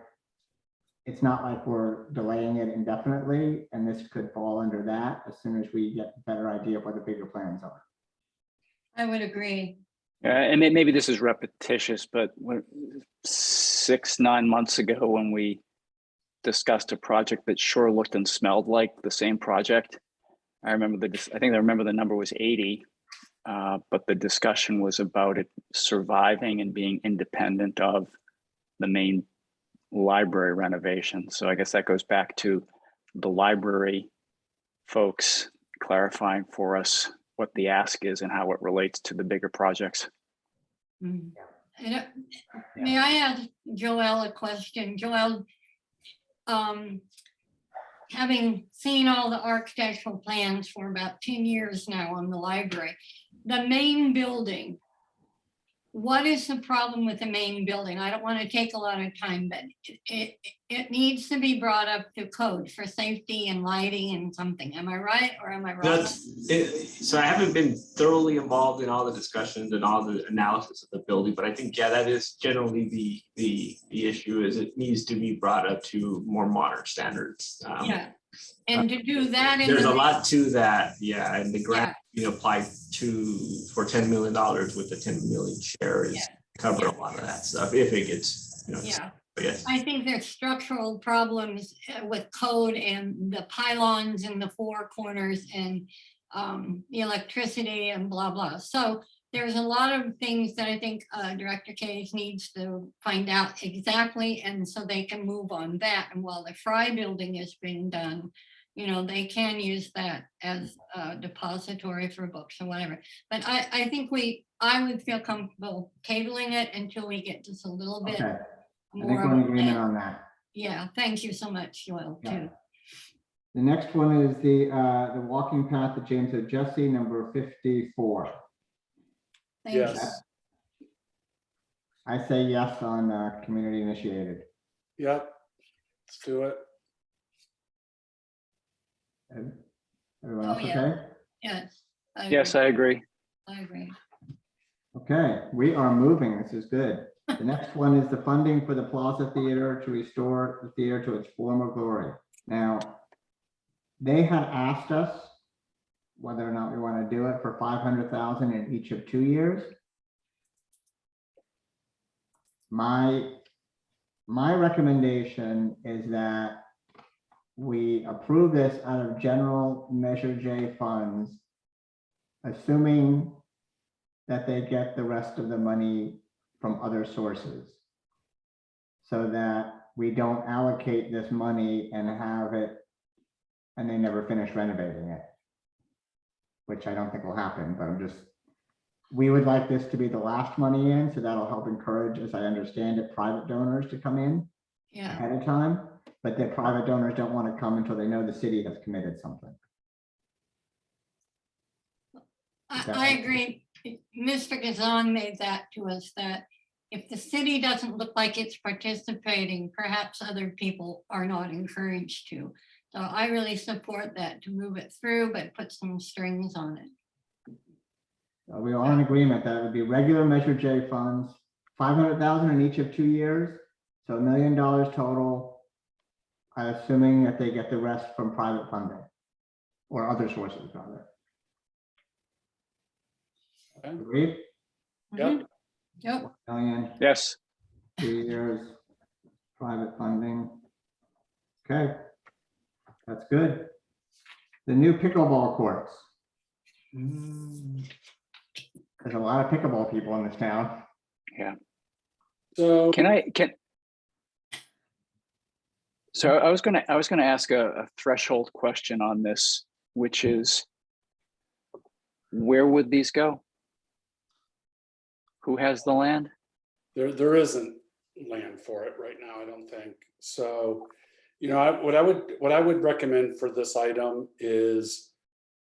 it's not like we're delaying it indefinitely, and this could fall under that as soon as we get a better idea of what the bigger plans are. I would agree. And maybe this is repetitious, but 6-9 months ago when we discussed a project that sure looked and smelled like the same project, I remember the number was 80, but the discussion was about it surviving and being independent of the main library renovation. So I guess that goes back to the library folks clarifying for us what the ask is and how it relates to the bigger projects. Mm. And, may I ask Joelle a question? Joelle, having seen all the architectural plans for about 10 years now on the library, the main building, what is the problem with the main building? I don't want to take a lot of time, but it needs to be brought up to code for safety and lighting and something. Am I right or am I wrong? So I haven't been thoroughly involved in all the discussions and all the analysis of the building, but I think, yeah, that is generally the issue, is it needs to be brought up to more modern standards. Yeah, and to do that, there's a lot to that, yeah, and the grant being applied for $10 million with the 10 million share is cover a lot of that stuff if it gets, yeah. Yes. I think there's structural problems with code and the pylons in the four corners and the electricity and blah, blah. So there's a lot of things that I think Director Cage needs to find out exactly, and so they can move on that. And while the Fry building is being done, they can use that as a depository for books or whatever. But I think I would feel comfortable tabling it until we get just a little bit Okay. I think more. we're in agreement on that. Yeah, thank you so much, Joel, too. The next one is the walking path to James O. Jesse, number 54. Thank you. Yes. I say yes on community initiated. Yep. Let's do it. Everyone Oh, else yeah. okay? Yes. Yes, I agree. I agree. Okay, we are moving. This is good. The next one is the funding for the Plaza Theater to restore the theater to its former glory. Now, they had asked us whether or not we want to do it for $500,000 in each of 2 years. My recommendation is that we approve this out of general Measure J funds, assuming that they get the rest of the money from other sources, so that we don't allocate this money and have it and they never finish renovating it, which I don't think will happen, but we would like this to be the last money in, so that'll help encourage, as I understand it, private donors to come in ahead of time, but the private donors don't want to come until they know the city has committed something. I agree. Mr. Gazan made that to us, that if the city doesn't look like it's participating, perhaps other people are not encouraged to. So I really support that, to move it through, but put some strings on it. We are in agreement that it would be regular Measure J funds, 500,000 in each of 2 years, so $1 million total, assuming that they get the rest from private funding or other sources, rather. Agreed? Yep. Yep. $1 million, Yes. 2 years, private funding. Okay. That's good. The new pickleball courts. There's a lot of pickleball people in this town. So So I was gonna ask a threshold question on this, which is, where would these go? Who has the land? there isn't land for it right now, I don't think. So, what I would recommend for this item is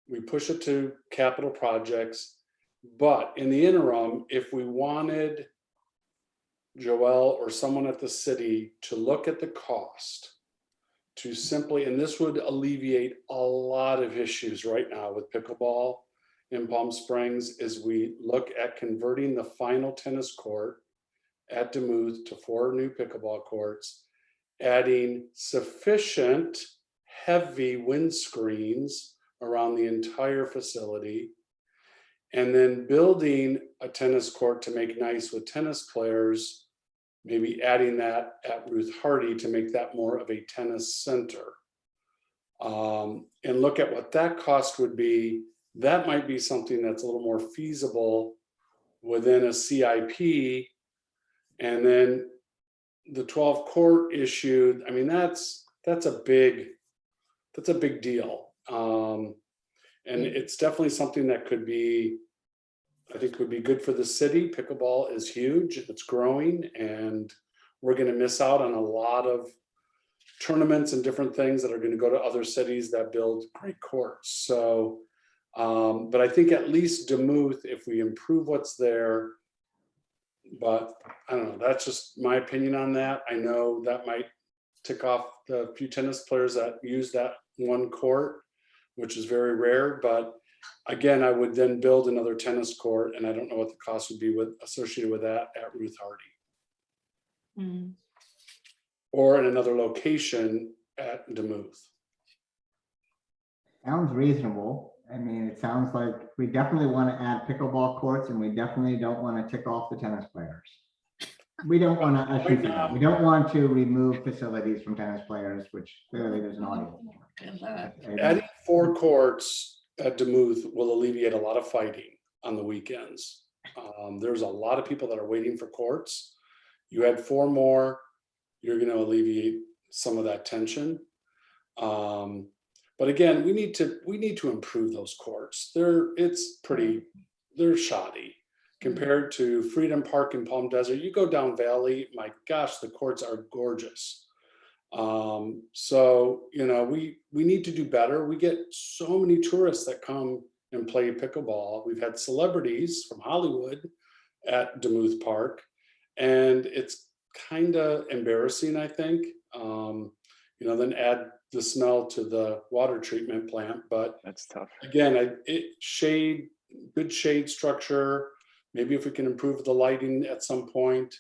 we push it to capital projects. But in the interim, if we wanted Joelle or someone at the city to look at the cost to simply, and this would alleviate a lot of issues right now with pickleball in Palm Springs, is we look at converting the final tennis court at Demuth to 4 new pickleball courts, adding sufficient heavy windscreens around the entire facility, and then building a tennis court to make nice with tennis players, maybe adding that at Ruth Hardy to make that more of a tennis center. And look at what that cost would be. That might be something that's a little more feasible within a CIP. And then the 12 court issue, I mean, that's a big deal. And it's definitely something that could be, I think would be good for the city. Pickleball is huge, it's growing, and we're going to miss out on a lot of tournaments and different things that are going to go to other cities that build great courts. So, but I think at least Demuth, if we improve what's there, but I don't know, that's just my opinion on that. I know that might tick off the few tennis players that use that one court, which is very rare, but again, I would then build another tennis court, and I don't know what the cost would be associated with that at Ruth Hardy. Or in another location at Demuth. Sounds reasonable. I mean, it sounds like we definitely want to add pickleball courts, and we definitely don't want to tick off the tennis players. We don't want to, we don't want to remove facilities from tennis players, which clearly there's an audience for. Adding 4 courts at Demuth will alleviate a lot of fighting on the weekends. There's a lot of people that are waiting for courts. You add 4 more, you're going to alleviate some of that tension. But again, we need to improve those courts. They're shoddy compared to Freedom Park in Palm Desert. You go down Valley, my gosh, the courts are gorgeous. So, we need to do better. We get so many tourists that come and play pickleball. We've had celebrities from Hollywood at Demuth Park, and it's kind of embarrassing, I think. Then add the smell to the water treatment plant, but That's tough. again, good shade structure. Maybe if we can improve the lighting at some point,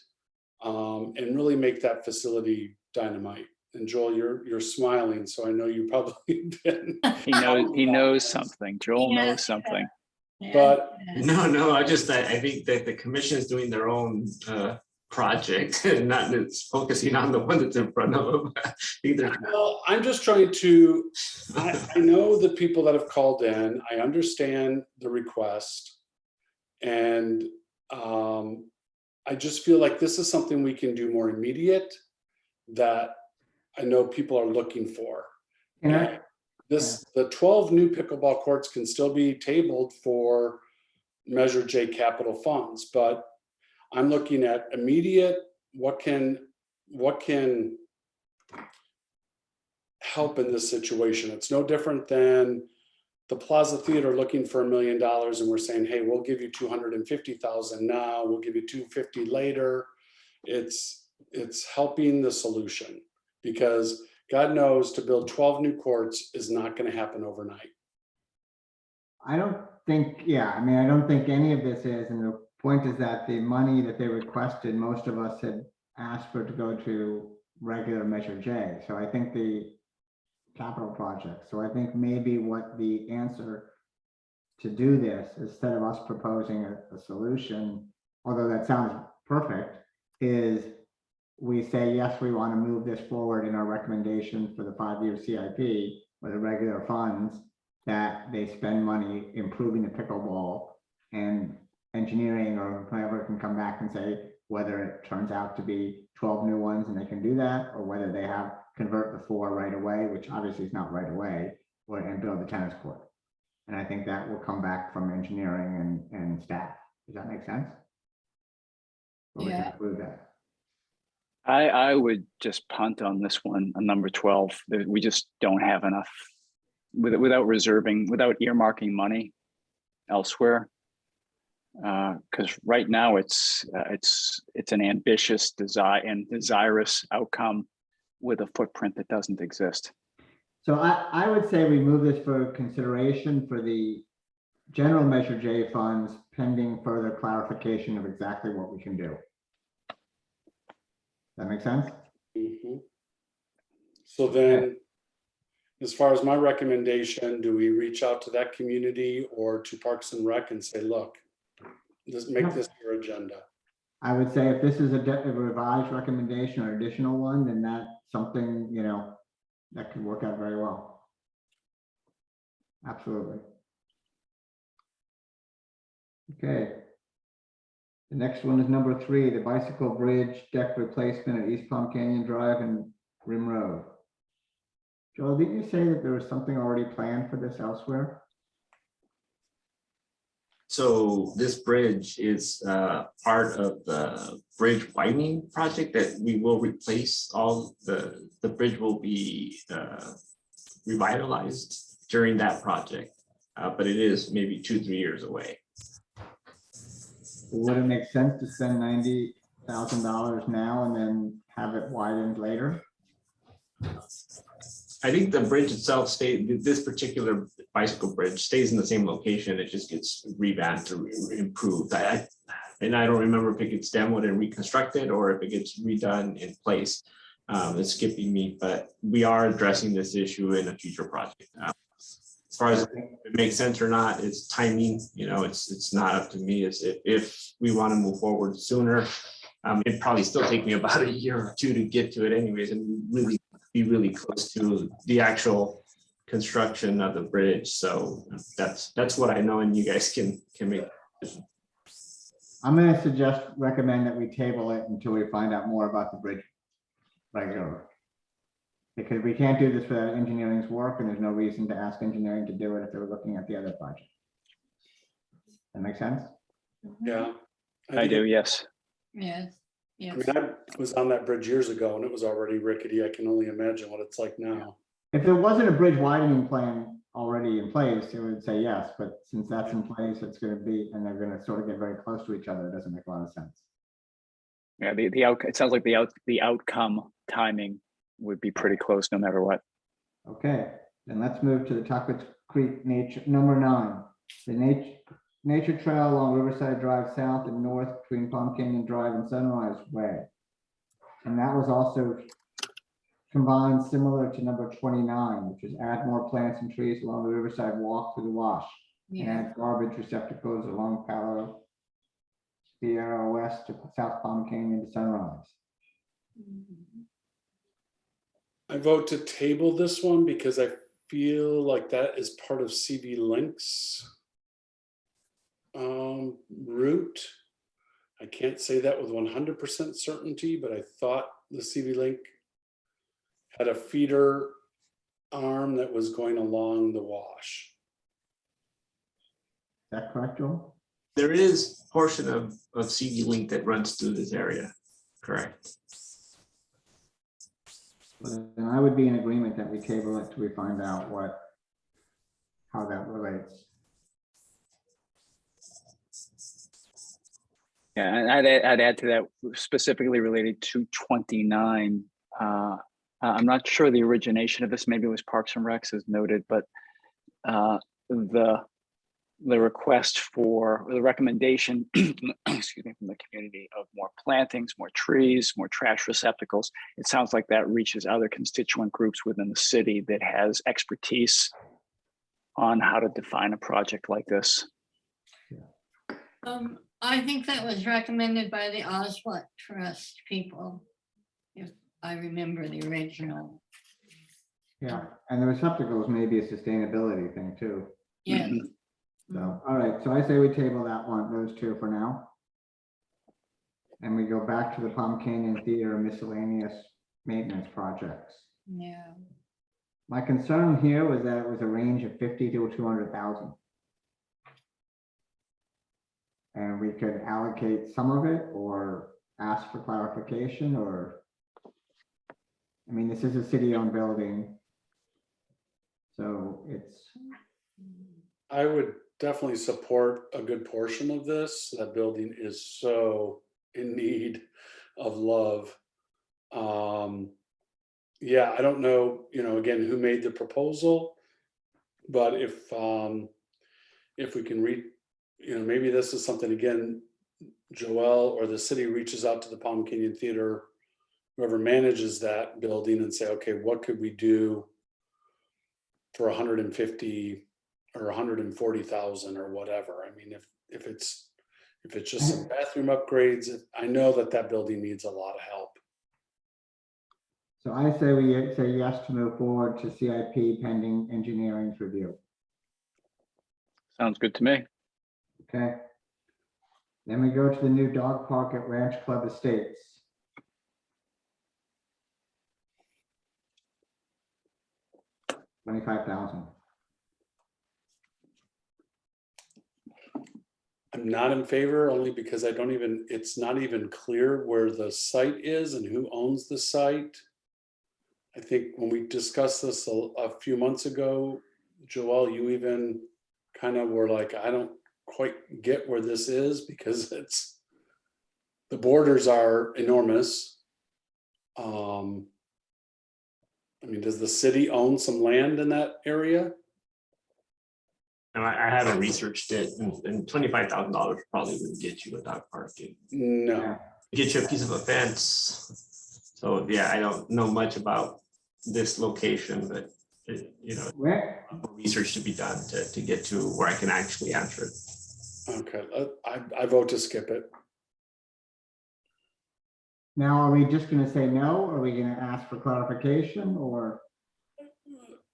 and really make that facility dynamite. And Joel, you're smiling, so I know you probably been. He knows something. Joel knows something. But No, I think that the commission is doing their own project and not focusing on the one that's in front of them either. well, I'm just trying to, I know the people that have called in, I understand the request. And I just feel like this is something we can do more immediate that I know people are looking for. Yeah. The 12 new pickleball courts can still be tabled for Measure J capital funds, but I'm looking at immediate, what can help in this situation. It's no different than the Plaza Theater looking for $1 million, and we're saying, hey, we'll give you 250,000 now, we'll give you 250 later. It's helping the solution, because God knows to build 12 new courts is not going to happen overnight. I don't think any of this is, and the point is that the money that they requested, most of us had asked for it to go to regular Measure J. So I think the capital project. So I think maybe what the answer to do this, instead of us proposing a solution, although that sounds perfect, is we say, yes, we want to move this forward in our recommendations for the 5-year CIP or the regular funds, that they spend money improving the pickleball, and engineering or whoever can come back and say whether it turns out to be 12 new ones and they can do that, or whether they have convert the 4 right away, which obviously is not right away, or and build the tennis court. And I think that will come back from engineering and staff. Does that make sense? Or we can Yeah. include that. I would just punt on this one, on number 12. We just don't have enough without reserving, without earmarking money elsewhere. Because right now it's an ambitious desirous outcome with a footprint that doesn't exist. So I would say we move this for consideration for the general Measure J funds pending further clarification of exactly what we can do. That make sense? Mhm. So then, as far as my recommendation, do we reach out to that community or to Parks and Rec and say, look, let's make this your agenda? I would say if this is a revised recommendation or additional one, then that's something, you know, that could work out very well. Absolutely. Okay. The next one is number 3, the bicycle bridge deck replacement at East Palm Canyon Drive and Rim Road. Joel, did you say that there was something already planned for this elsewhere? So this bridge is part of the bridge widening project that we will replace. All the bridge will be revitalized during that project, but it is maybe 2-3 years away. Would it make sense to spend $90,000 now and then have it widened later? I think the bridge itself this particular bicycle bridge stays in the same location. It just gets revamped or improved. And I don't remember if it gets demoed and reconstructed or if it gets redone in place. It's skipping me, but we are addressing this issue in a future project. As far as it makes sense or not, it's timing. You know, it's not up to me. It's if we want to move forward sooner, it'd probably still take me about 1 year or 2 to get to it anyways, and really be really close to the actual construction of the bridge. So that's what I know, and you guys can make. I'm going to recommend that we table it until we find out more about the bridge regularly. Because we can't do this without engineering's work, and there's no reason to ask engineering to do it if they were looking at the other project. That make sense? Yeah. I do, yes. Yes, I yes. mean, I was on that bridge years ago and it was already rickety. I can only imagine what it's like now. If there wasn't a bridge widening plan already in place, it would say yes, but since that's in place, it's going to be, and they're going to sort of get very close to each other, it doesn't make a lot of sense. Yeah, it sounds like the outcome timing would be pretty close no matter what. Okay, then let's move to the Tuckett Creek nature, number 9. The nature trail along Riverside Drive south and north between Palm Canyon Drive and Sunrise Way. And that was also combined similar to number 29, which is add more plants and trees along the Riverside Walk to the wash. And Yeah. add garbage receptacles along Palo Sierra West to South Palm Canyon to Sunrise. I vote to table this one because I feel like that is part of CV Link's route. I can't say that with 100% certainty, but I thought the CV Link had a feeder arm that was going along the wash. Is that correct, Joel? There is a portion of CD Link that runs through this area, correct? Well, then I would be in agreement that we table it till we find out how that relates. Yeah, and I'd add to that specifically related to 29. I'm not sure the origination of this, maybe it was Parks and Recs as noted, but the request for the recommendation, excuse me, from the community of more plantings, more trees, more trash receptacles. It sounds like that reaches other constituent groups within the city that has expertise on how to define a project like this. I think that was recommended by the Oswald Trust people. I remember the original. Yeah, and the receptacles may be a sustainability thing too. Yes. So, all right, so I say we table that one, those two for now. And we go back to the Palm Canyon Theater miscellaneous maintenance projects. Yeah. My concern here was that it was a range of 50 to 200,000. And we could allocate some of it or ask for clarification or, I mean, this is a city-owned building. So it's, I would definitely support a good portion of this. That building is so in need of love. Yeah, I don't know, again, who made the proposal, but if we can read, maybe this is something, again, Joelle or the city reaches out to the Palm Canyon Theater, whoever manages that building, and say, okay, what could we do for 150 or 140,000 or whatever. I mean, if it's just some bathroom upgrades, I know that building needs a lot of help. so I say we say yes to move forward to CIP pending engineering's review. Sounds good to me. Okay. Then we go to the new dog park at Ranch Club Estates. $25,000. I'm not in favor only because it's not even clear where the site is and who owns the site. I think when we discussed this a few months ago, Joelle, you even kind of were like, I don't quite get where this is because the borders are enormous. I mean, does the city own some land in that area? No, I haven't researched it, and $25,000 probably wouldn't get you a dog park. It No. get you a piece of a fence. So yeah, I don't know much about this location, but Where, more research to be done to get to where I can actually answer it. Okay, I vote to skip it. now, are we just gonna say no? Are we gonna ask for clarification or?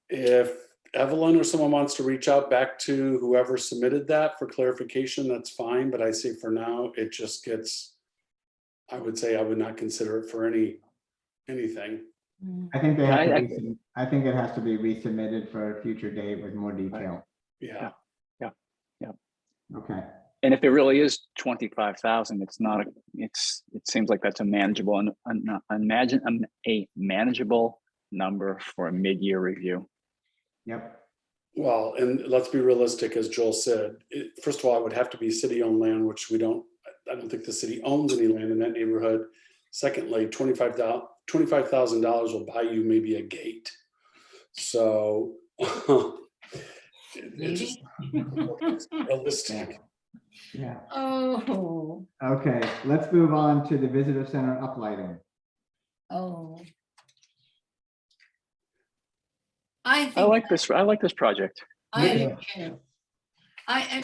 If Evelyn or someone wants to reach out back to whoever submitted that for clarification, that's fine. But I say for now, it just gets, I would say I would not consider it for anything. I think they have to I think it has to be resubmitted for a future date with more detail. Yeah. Okay. And if it really is 25,000, it seems like that's a manageable a manageable number for a mid-year review. Yep. Well, and let's be realistic, as Joel said, first of all, it would have to be city-owned land, which I don't think the city owns any land in that neighborhood. Secondly, $25,000 will buy you maybe a gate. So it's just realistic. Yeah. Oh, Okay, let's move on to the visitor center uplighting. oh. I I think like this project. I do too. I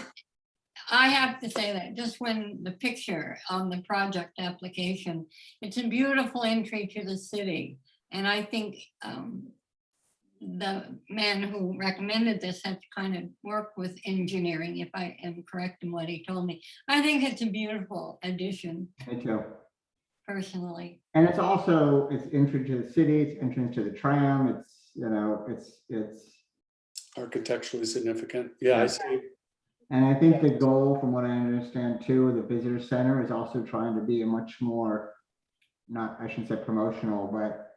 have to say that just when the picture on the project application, it's a beautiful entry to the city. And I think the man who recommended this had to kind of work with engineering, if I am correct in what he told me. I think it's a beautiful addition, Me too. personally. And it's also, it's entrance to the city, it's entrance to the tram, it's Architecturally significant. Yeah, I see. and I think the goal, from what I understand too, of the visitor center is also trying to be a much more, I shouldn't say promotional, but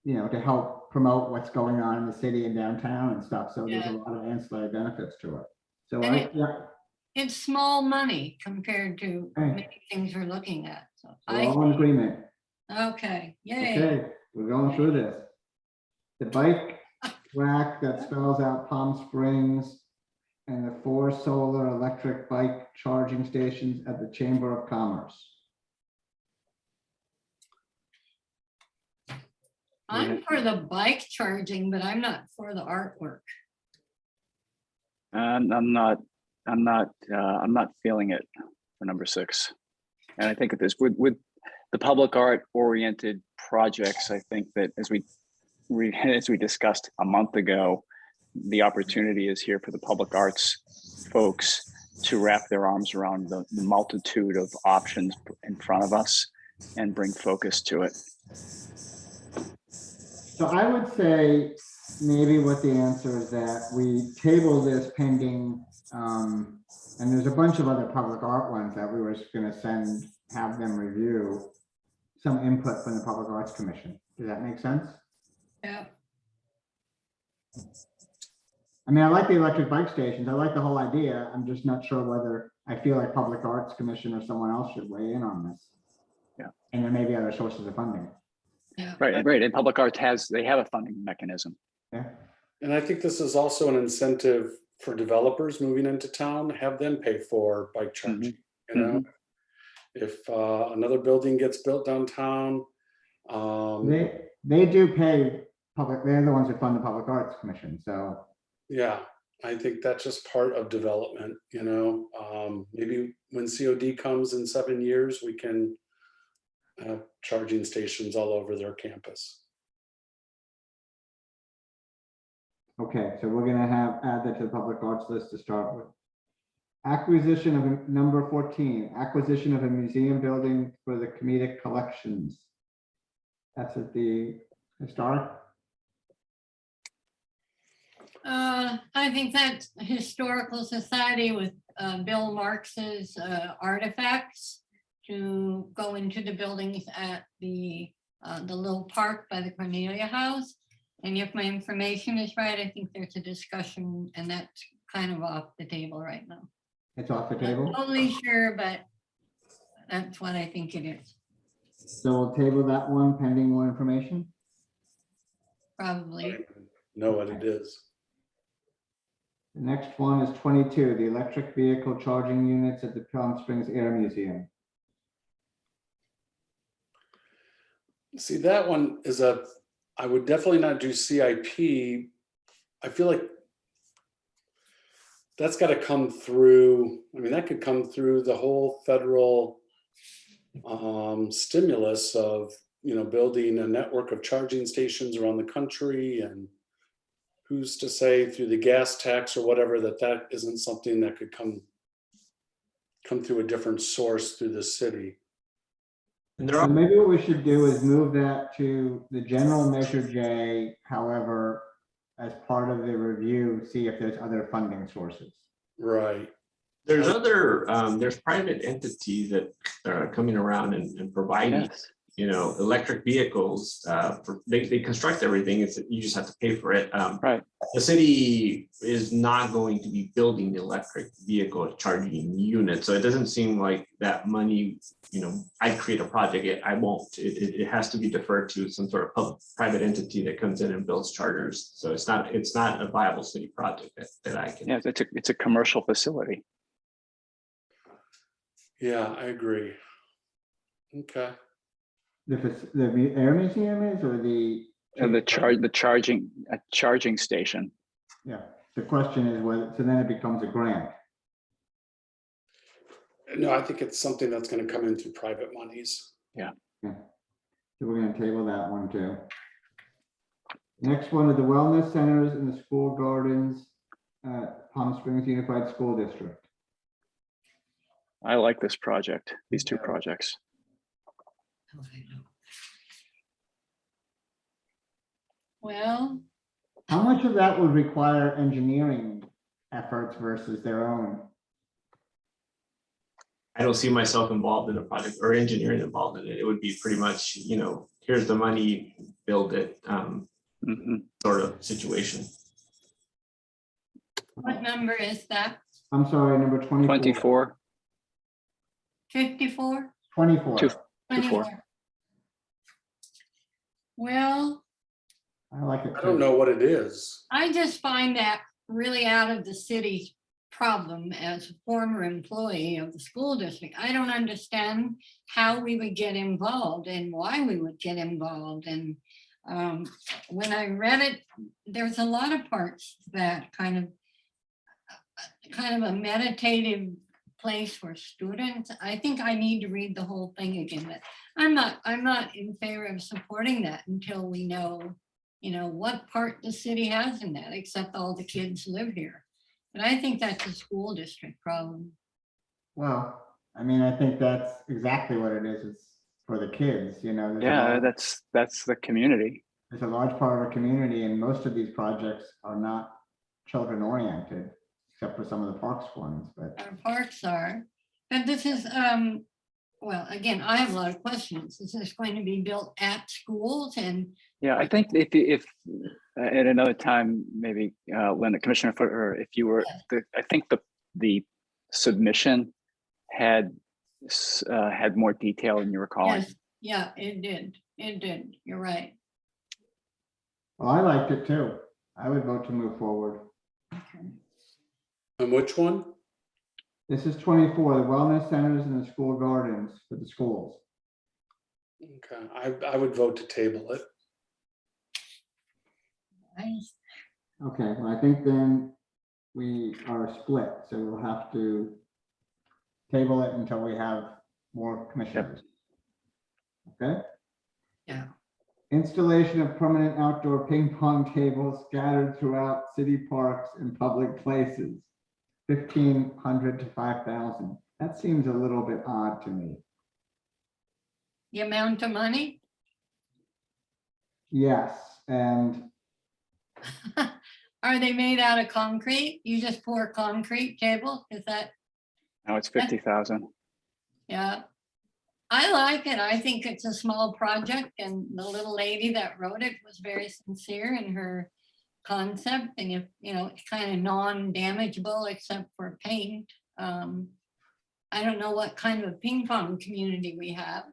to help promote what's going on in the city and downtown and stuff. So there's a lot of ancillary benefits to it. So It's small money compared to Okay. many things we're looking at. So we're all in agreement. okay, yay. Okay, we're going through this. The bike rack that spells out Palm Springs and the 4 solar electric bike charging stations at the Chamber of Commerce. I'm for the bike charging, but I'm not for the artwork. I'm not feeling it for number 6. And I think it is with the public art oriented projects, I think that as we discussed a month ago, the opportunity is here for the public arts folks to wrap their arms around the multitude of options in front of us and bring focus to it. So I would say maybe what the answer is that we table this pending, and there's a bunch of other public art ones that we were just gonna have them review some input from the Public Arts Commission. Does that make sense? Yeah. I mean, I like the electric bike stations. I like the whole idea. I'm just not sure whether I feel like Public Arts Commission or someone else should weigh in on this. Yeah. And there may be other sources of funding. Yeah. Right. And public arts they have a funding mechanism. Yeah. And I think this is also an incentive for developers moving into town, have them pay for bike charging, you know? If another building gets built downtown. They do pay public, they're the ones who fund the Public Arts Commission, so. Yeah, I think that's just part of development, you know? Maybe when COD comes in 7 years, we can have charging stations all over their campus. Okay, so we're gonna add that to the public arts list to start with. Acquisition of number 14, acquisition of a museum building for the comedic collections. That's at the historic. I think that's Historical Society with Bill Marx's artifacts to go into the buildings at the little park by the Cornelia House. And if my information is right, I think there's a discussion and that's kind of off the table right now. It's off the table. Not totally sure, but that's what I think it is, So we'll table that one pending more information. probably. Know what it is. The next one is 22, the electric vehicle charging units at the Palm Springs Air Museum. See, that one is I would definitely not do CIP. I feel like that's got to come through. I mean, that could come through the whole federal stimulus of, you know, building a network of charging stations around the country, and who's to say through the gas tax or whatever that isn't something that could come through a different source through the city. And there So are, maybe what we should do is move that to the general measure J, however, as part of the review, see if there's other funding sources. Right. there's there's private entities that are coming around and providing, Yes. you know, electric vehicles. They construct everything. You just have to pay for it. Right. The city is not going to be building the electric vehicle charging unit, so it doesn't seem like that money, you know, I create a project, I won't. It has to be deferred to some sort of private entity that comes in and builds chargers. So it's not a viable city project that I can. Yeah, it's a commercial facility. Yeah, I agree. Okay. The Air Museum is, or the? And a charging station. Yeah, the question is whether, so then it becomes a grant. No, I think it's something that's going to come in through private monies. Yeah. So we're gonna table that one too. Next one are the wellness centers in the school gardens, Palm Springs Unified School District. I like this project, these two projects. Well, How much of that would require engineering efforts versus their own? I don't see myself involved in a project or engineering involved in it. It would be pretty much, you know, here's the money, build it, sort of situation. what number is that? I'm sorry, number 24. 24. 54? 24. 24. Well, I like it. I don't too. know what it is. I just find that really out of the city's problem as a former employee of the school district. I don't understand how we would get involved and why we would get involved. And when I read it, there's a lot of parts that kind of a meditative place for students. I think I need to read the whole thing again, but I'm not in favor of supporting that until we know, what part the city has in that, except all the kids live here. But I think that's a school district problem. Well, I mean, I think that's exactly what it is. It's for the kids, there's a Yeah, lot- that's the community. There's a large part of our community, and most of these projects are not children oriented, except for some of the parks ones, but Our parks are, but this is, well, again, I have a lot of questions. Is this going to be built at schools and? Yeah, I think if at another time, maybe Linda, Commissioner Footer, if you were, I think the submission had more detail than you were calling. Yes, yeah, it did, you're right. well, I liked it too. I would vote to move forward. Okay. And which one? This is 24, the wellness centers and the school gardens for the schools. Okay, I would vote to table it. Nice. Okay, well, I think then we are split, so we'll have to table it until we have more commissioners. Okay? Yeah. Installation of permanent outdoor ping pong tables scattered throughout city parks and public places. 1,500 to 5,000. That seems a little bit odd to me. The amount of money? Yes, and Are they made out of concrete? You just pour concrete table? Is that, Now it's 50,000. yeah. I like it. I think it's a small project and the little lady that wrote it was very sincere in her concept, and if, it's kind of non-damageable except for paint. I don't know what kind of ping pong community we have.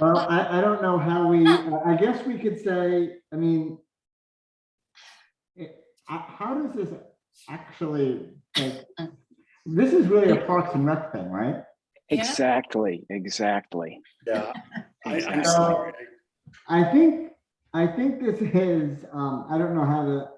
well, I don't know how we, I guess we could say, I mean, how does this actually, like, this is really a Parks and Rec thing, right? Yeah. Exactly. Yeah. I'm Exactly. sorry. I think this is, I don't know how to,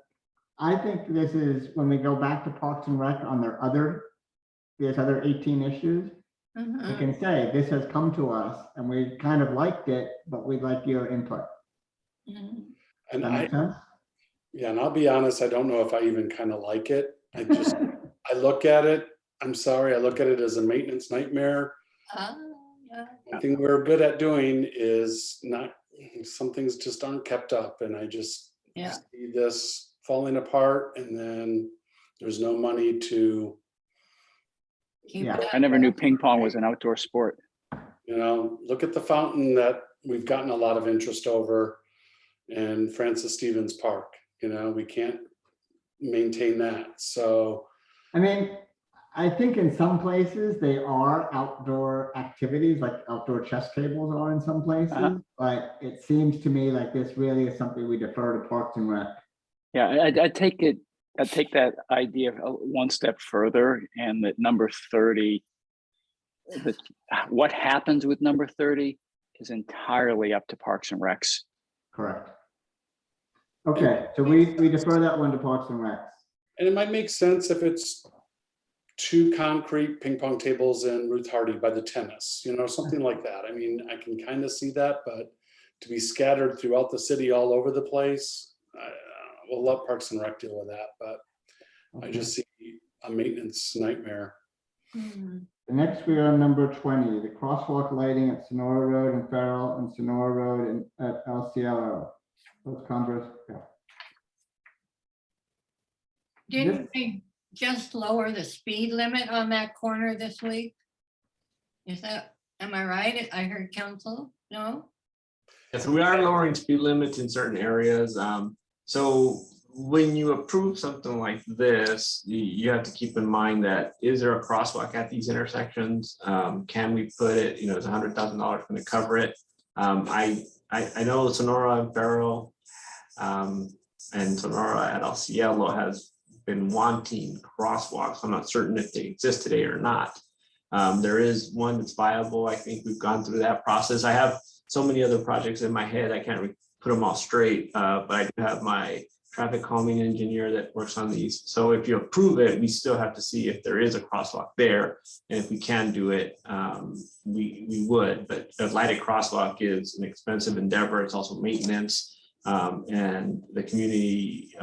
I think this is when we go back to Parks and Rec on there's other 18 issues. We Mhm. can say, this has come to us and we kind of liked it, but we'd like your input. Mhm. And That make sense? yeah, and I'll be honest, I don't know if I even kind of like it. I look at it, I'm sorry, I look at it as a maintenance nightmare. Ah, yeah. One thing we're good at doing is not, some things just aren't kept up, and I just Yeah. see this falling apart, and then there's no money to, Keep Yeah. that I never knew up. ping pong was an outdoor sport. look at the fountain that we've gotten a lot of interest over in Francis Stevens Park. We can't maintain that. So I mean, I think in some places they are outdoor activities, like outdoor chess tables are in some places, but it seems to me like this really is something we defer to Parks and Rec. Yeah, I take that idea one step further, and that number 30, what happens with number 30 is entirely up to Parks and Recs. Correct. Okay, so we defer that one to Parks and Rec. and it might make sense if it's 2 concrete ping pong tables in Ruth Hardy by the tennis, something like that. I mean, I can kind of see that, but to be scattered throughout the city all over the place, we'll let Parks and Rec deal with that, but I just see a maintenance nightmare. Mhm. Next, we are on number 20, the crosswalk lighting at Sonora Road and Farrell and Sonora Road and at El Cielo. Those Converse, yeah. Didn't we just lower the speed limit on that corner this week? Am I right? I heard council, no? Yes, we are lowering speed limits in certain areas. So when you approve something like this, you have to keep in mind that, is there a crosswalk at these intersections? Can we put it, is $100,000 going to cover it? I know Sonora and Farrell and Sonora at El Cielo has been wanting crosswalks. I'm not certain if they exist today or not. There is one that's viable. I think we've gone through that process. I have so many other projects in my head, I can't put them all straight, but I do have my traffic calming engineer that works on these. So if you approve it, we still have to see if there is a crosswalk there. And if we can do it, we would, but a lighted crosswalk is an expensive endeavor. It's also maintenance. And the community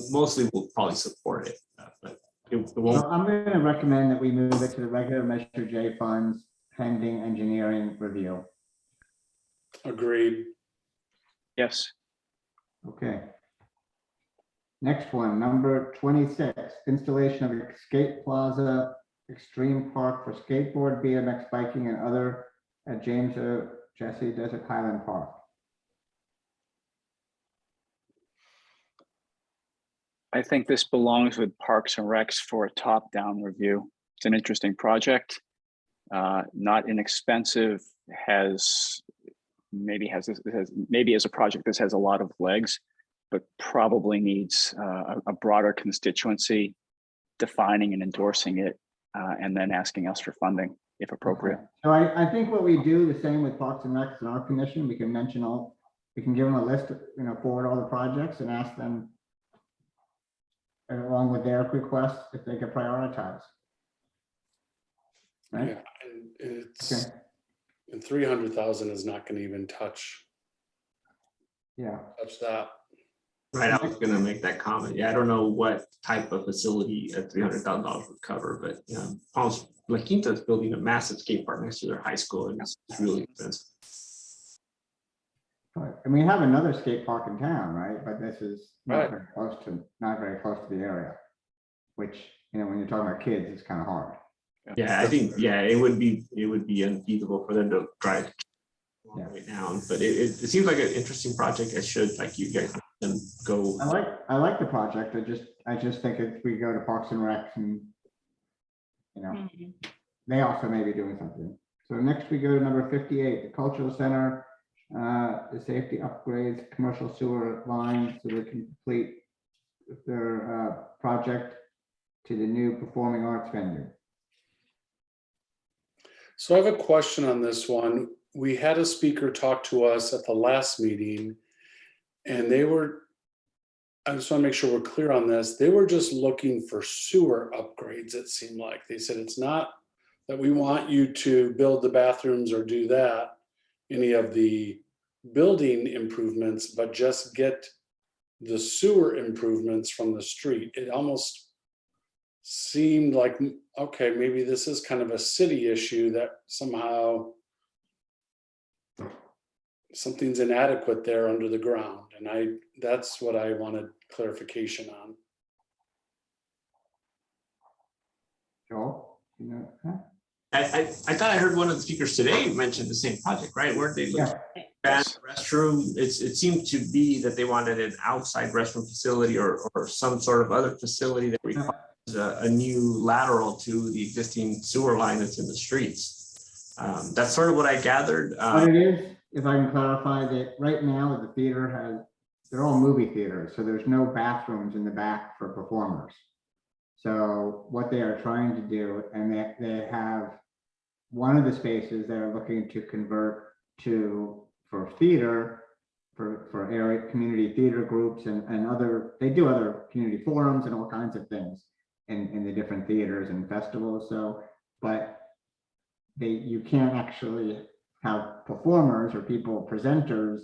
mostly will probably support it, but it won't. So I'm going to recommend that we move it to the regular Measure J funds pending engineering review. Agreed. Yes. Okay. Next one, number 26, installation of a skate plaza, extreme park for skateboard, BMX biking, and other at James O. Jesse Desert Highland Park. I think this belongs with Parks and Recs for a top-down review. It's an interesting project, not inexpensive, maybe as a project, this has a lot of legs, but probably needs a broader constituency defining and endorsing it, and then asking us for funding if appropriate. So I think what we do the same with Parks and Recs in our commission, we can mention all, we can give them a list, forward all the projects and ask them along with their requests if they could prioritize. Right? Yeah, and it's, Okay. and 300,000 is not going to even touch Yeah. that. Right, I was gonna make that comment. Yeah, I don't know what type of facility at $300,000 would cover, but La Quinta is building a massive skate park next to their high school, and it's really expensive. Right. And we have another skate park in town, right? But this is not Right. very close to the area, which, when you're talking about kids, it's kind of hard. Yeah, I think, it would be unfeasible for them to drive Yeah. right now, but it seems like an interesting project. I should, like you guys, and go. I like the project. I just think if we go to Parks and Recs and, they also may be doing something. So next we go to number 58, the Cultural Center, the safety upgrades, commercial sewer lines so they can complete their project to the new performing arts venue. So I have a question on this one. We had a speaker talk to us at the last meeting, and I just want to make sure we're clear on this. They were just looking for sewer upgrades, it seemed like. They said it's not that we want you to build the bathrooms or do that, any of the building improvements, but just get the sewer improvements from the street. It almost seemed like, okay, maybe this is kind of a city issue that somehow something's inadequate there under the ground. And that's what I wanted clarification on. Joel? I thought I heard one of the speakers today mention the same project, right? Weren't they looking at restroom? It seemed to be that they wanted an outside restroom facility or some sort of other facility that requires a new lateral to the existing sewer line that's in the streets. That's sort of what I gathered. What it is, if I can clarify, that right now the theater they're all movie theaters, so there's no bathrooms in the back for performers. So what they are trying to do, and they have one of the spaces they're looking to convert for theater, for area community theater groups and they do other community forums and all kinds of things in the different theaters and festivals. So, but you can't actually have performers or presenters.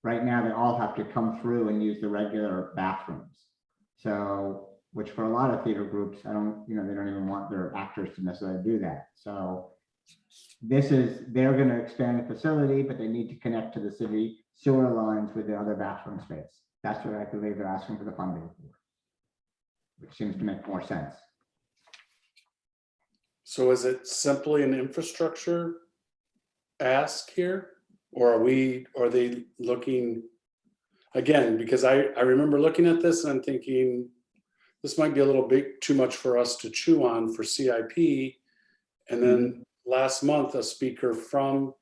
Right now, they all have to come through and use the regular bathrooms. So, which for a lot of theater groups, they don't even want their actors to necessarily do that. So they're going to expand the facility, but they need to connect to the city sewer lines with the other bathroom space. That's what I believe they're asking for the funding for, which seems to make more sense. So is it simply an infrastructure ask here? Or are they looking, again, because I remember looking at this and I'm thinking, this might be a little bit too much for us to chew on for CIP. And then last month, a speaker from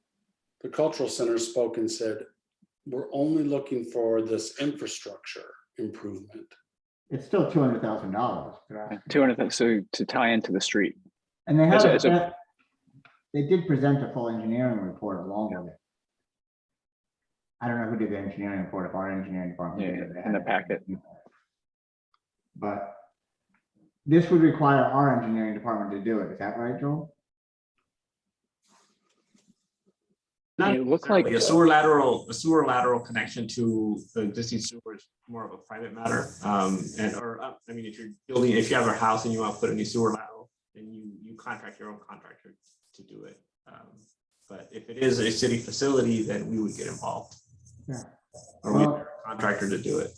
the Cultural Center spoke and said, we're only looking for this infrastructure improvement. It's still $200,000. 200, so to tie into the street. And they did present a full engineering report along with it. I don't know who did the engineering report, if our engineering department. did it, they in the had it. packet. But this would require our engineering department to do it. Is that right, Joel? Not It looked like necessarily. A sewer lateral connection to the existing sewer is more of a private matter. I mean, if you have a house and you want to put a new sewer lateral, then you contract your own contractor to do it. But if it is a city facility, then we would get involved. Yeah. Or we have a contractor to do it.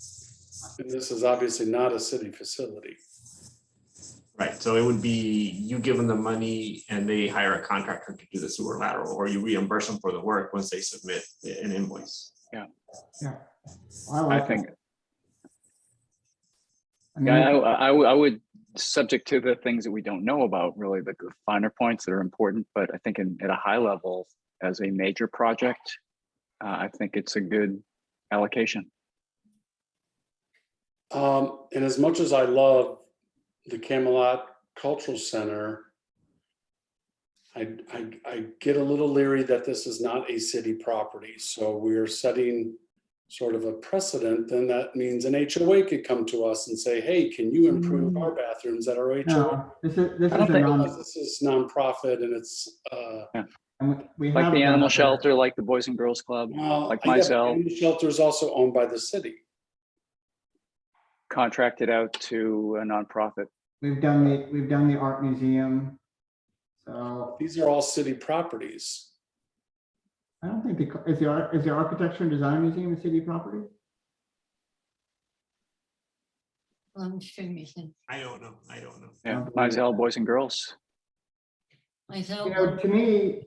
And this is obviously not a city facility. Right, so it would be you give them the money and they hire a contractor to do the sewer lateral, or you reimburse them for the work once they submit an invoice. Yeah. I like think, that. I mean, yeah, I would, subject to the things that we don't know about, really the finer points that are important, but I think at a high level, as a major project, I think it's a good allocation. And as much as I love the Camelot Cultural Center, I get a little leery that this is not a city property. So we're setting sort of a precedent, then that means an HOA could come to us and say, hey, can you improve our bathrooms at our HOA? no, this is I don't think- This is nonprofit and it's, and we Like have the done animal other- shelter, like the Boys and Girls Club, well, like I guess myself. the shelter is also owned by the city. contracted out to a nonprofit. We've done the art museum. So These are all city properties. I don't think is the architecture and design museum a city property? I don't know. Yeah, Mizell, Boys and Girls. You know, to me,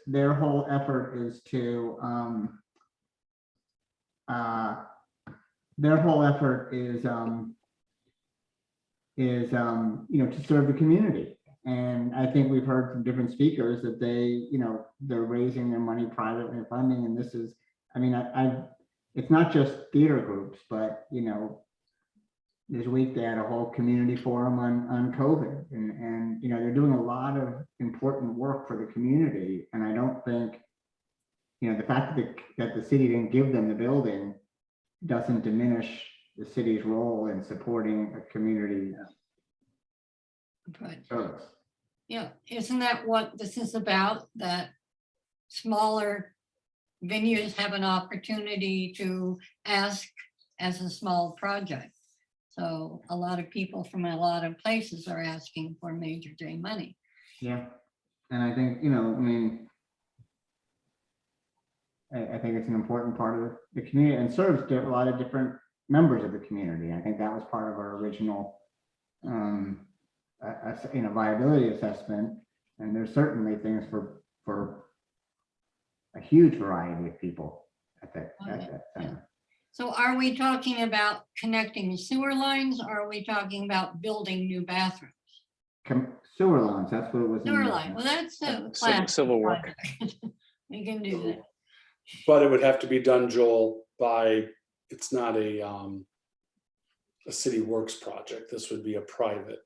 their whole effort is to, to serve the community. And I think we've heard from different speakers that they're raising their money privately and funding. And this is, I mean, it's not just theater groups, but, this week they had a whole community forum on COVID and they're doing a lot of important work for the community. And I don't think, the fact that the city didn't give them the building doesn't diminish the city's role in supporting a community service. Yeah, isn't that what this is about? That smaller venues have an opportunity to ask as a small project. So a lot of people from a lot of places are asking for Major J money. Yeah. And I think, I think it's an important part of the community and serves a lot of different members of the community. I think that was part of our original viability assessment. And there's certainly things for a huge variety of people at that center. So are we talking about connecting sewer lines or are we talking about building new bathrooms? Sewer lines, that's what it was. Sewer line, well, that's a Civil work. project. We can do that. But it would have to be done, Joel, by, it's not a city works project. This would be a private.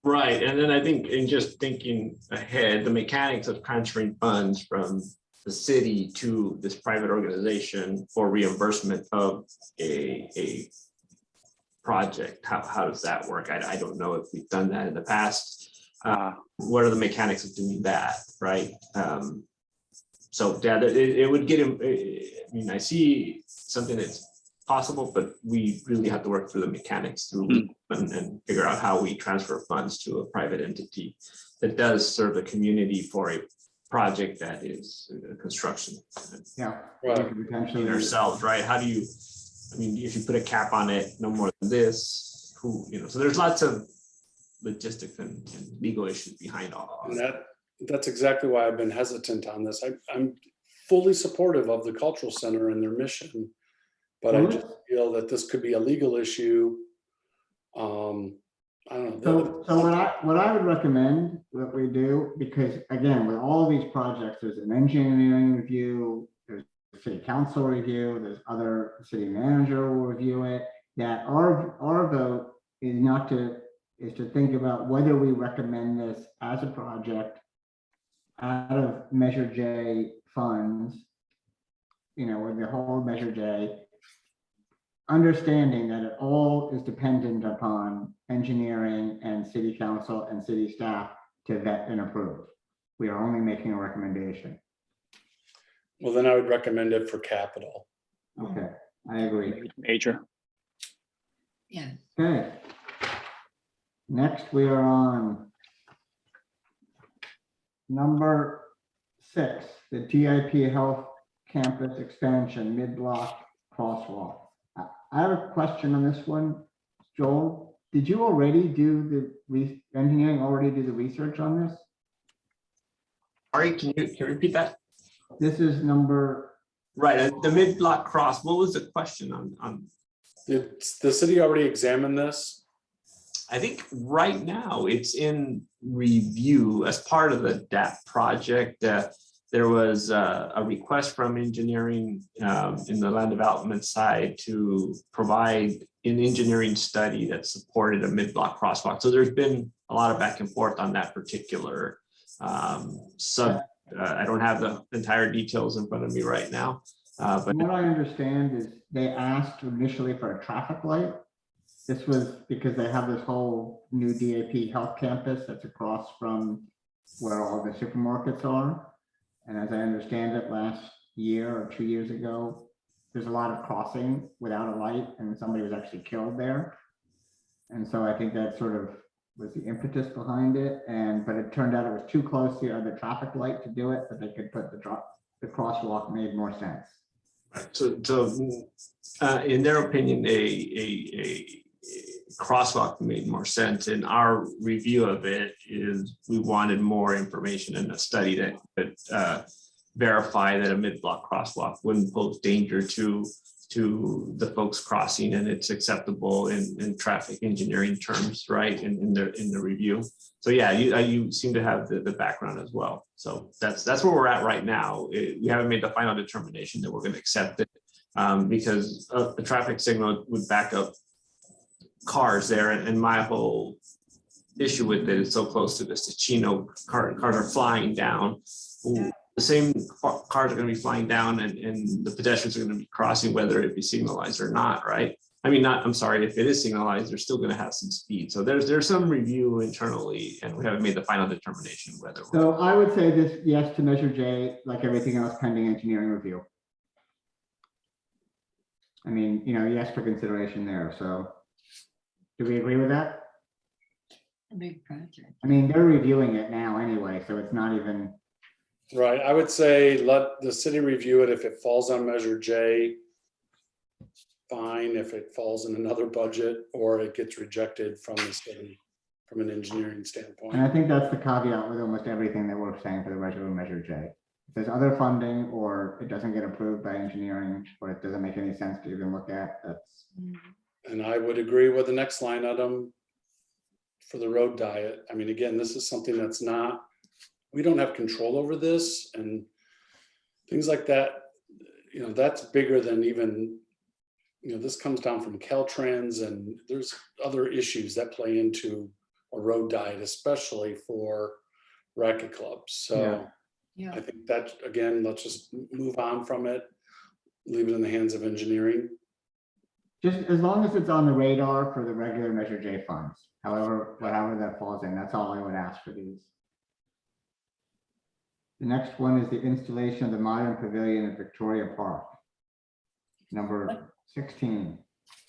Right, and then I think in just thinking ahead, the mechanics of transferring funds from the city to this private organization for reimbursement of a project, how does that work? I don't know if we've done that in the past. What are the mechanics of doing that, right? So yeah, it would get him. I mean, I see something that's possible, but we really have to work through the mechanics and figure out how we transfer funds to a private entity that does serve the community for a project that is construction. Yeah. Right. In ourselves, right? How do you, I mean, if you put a cap on it, no more than this, so there's lots of logistics and legal issues behind all of And that. that's exactly why I've been hesitant on this. I'm fully supportive of the cultural center and their mission, but I just feel that this could be a legal issue. I don't know. So what I would recommend that we do, because again, with all of these projects, there's an engineering review, there's a city council review, there's other city manager will review it, that our vote is to think about whether we recommend this as a project out of Measure J funds, with the whole Measure J, understanding that it all is dependent upon engineering and city council and city staff to vet and approve. We are only making a recommendation. Well, then I would recommend it for capital. Okay, I agree. Major. Yeah. Okay. Next, we are on number 6, the TIP Health Campus Expansion Mid-Block Crosswalk. I have a question on this one. Joel, did you already do the engineering already do the research on this? Sorry, can you repeat that? This is number, Right, the mid-block cross, what was the question on? Did the city already examine this? I think right now it's in review as part of the DAP project. There was a request from engineering in the land development side to provide an engineering study that supported a mid-block crosswalk. So there's been a lot of back and forth on that particular I don't have the entire details in front of me right now. But from what I understand is they asked initially for a traffic light. This was because they have this whole new DAP health campus that's across from where all the supermarkets are. And as I understand it, last year or 2 years ago, there's a lot of crossing without a light and somebody was actually killed there. And so I think that sort of was the impetus behind it. But it turned out it was too close to the other traffic light to do it, but they could put the crosswalk made more sense. so in their opinion, a crosswalk made more sense. In our review of it is we wanted more information in a study that could verify that a mid-block crosswalk wouldn't pose danger to the folks crossing, and it's acceptable in traffic engineering terms, right? In the review. So yeah, you seem to have the background as well. So that's where we're at right now. We haven't made the final determination that we're going to accept it because the traffic signal would back up cars there, and my whole issue with it is so close to this Ticino cars are flying down. The same cars are going to be flying down, and the pedestrians are going to be crossing whether it be signalized or not, right? I mean, I'm sorry, if it is signalized, they're still going to have some speed. So there's some review internally, and we haven't made the final determination whether. So I would say this yes to Measure J, like everything else pending engineering review. I mean, yes for consideration there. So do we agree with that? A big project. I mean, they're reviewing it now anyway, so it's not even. Right, I would say let the city review it. If it falls on Measure J, fine. If it falls in another budget or it gets rejected from the city from an engineering standpoint. And I think that's the caveat with almost everything that we're saying for the regular Measure J. If there's other funding or it doesn't get approved by engineering or it doesn't make any sense to even look at, that's. And I would agree with the next line item for the road diet. I mean, again, this is something that's not, we don't have control over this and things like that. That's bigger than even, this comes down from Caltrans, and there's other issues that play into a road diet, especially for racket clubs. So Yeah. I think that, again, let's just move on from it, leave it in the hands of engineering. Just as long as it's on the radar for the regular Measure J funds, however that falls in, that's all I would ask for these. The next one is the installation of the modern pavilion at Victoria Park. Number 16.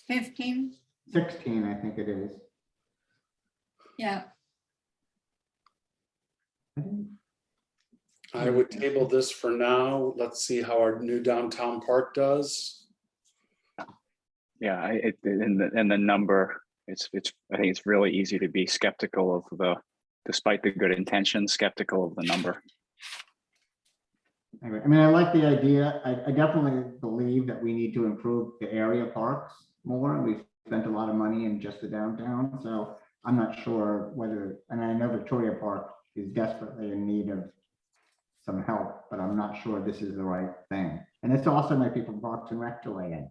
15? 16, I think it is. Yeah. I would table this for now. Let's see how our new downtown park does. Yeah, and the number, I think it's really easy to be skeptical of despite the good intentions, skeptical of the number. Anyway, I mean, I like the idea. I definitely believe that we need to improve the area parks more. We've spent a lot of money in just the downtown, so I'm not sure whether, and I know Victoria Park is desperately in need of some help, but I'm not sure this is the right thing. And this also might be from Parks and Rec to weigh in.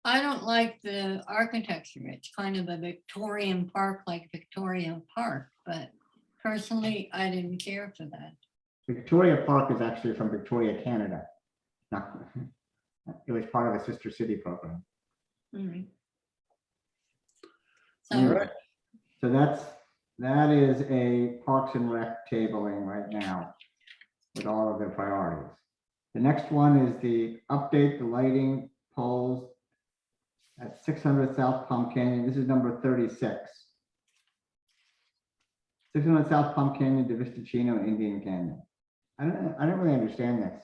I don't like the architecture. It's kind of a Victorian park, like Victoria Park, but personally, I didn't care for that. Victoria Park is actually from Victoria, Canada. Not, it was part of a sister city program. Mhm. All So, right. So that is a Parks and Rec tabling right now with all of their priorities. The next one is the update the lighting poles at 600 South Palm Canyon. This is number 36. 600 South Palm Canyon to Vistachino, Indian Canyon. I don't really understand this.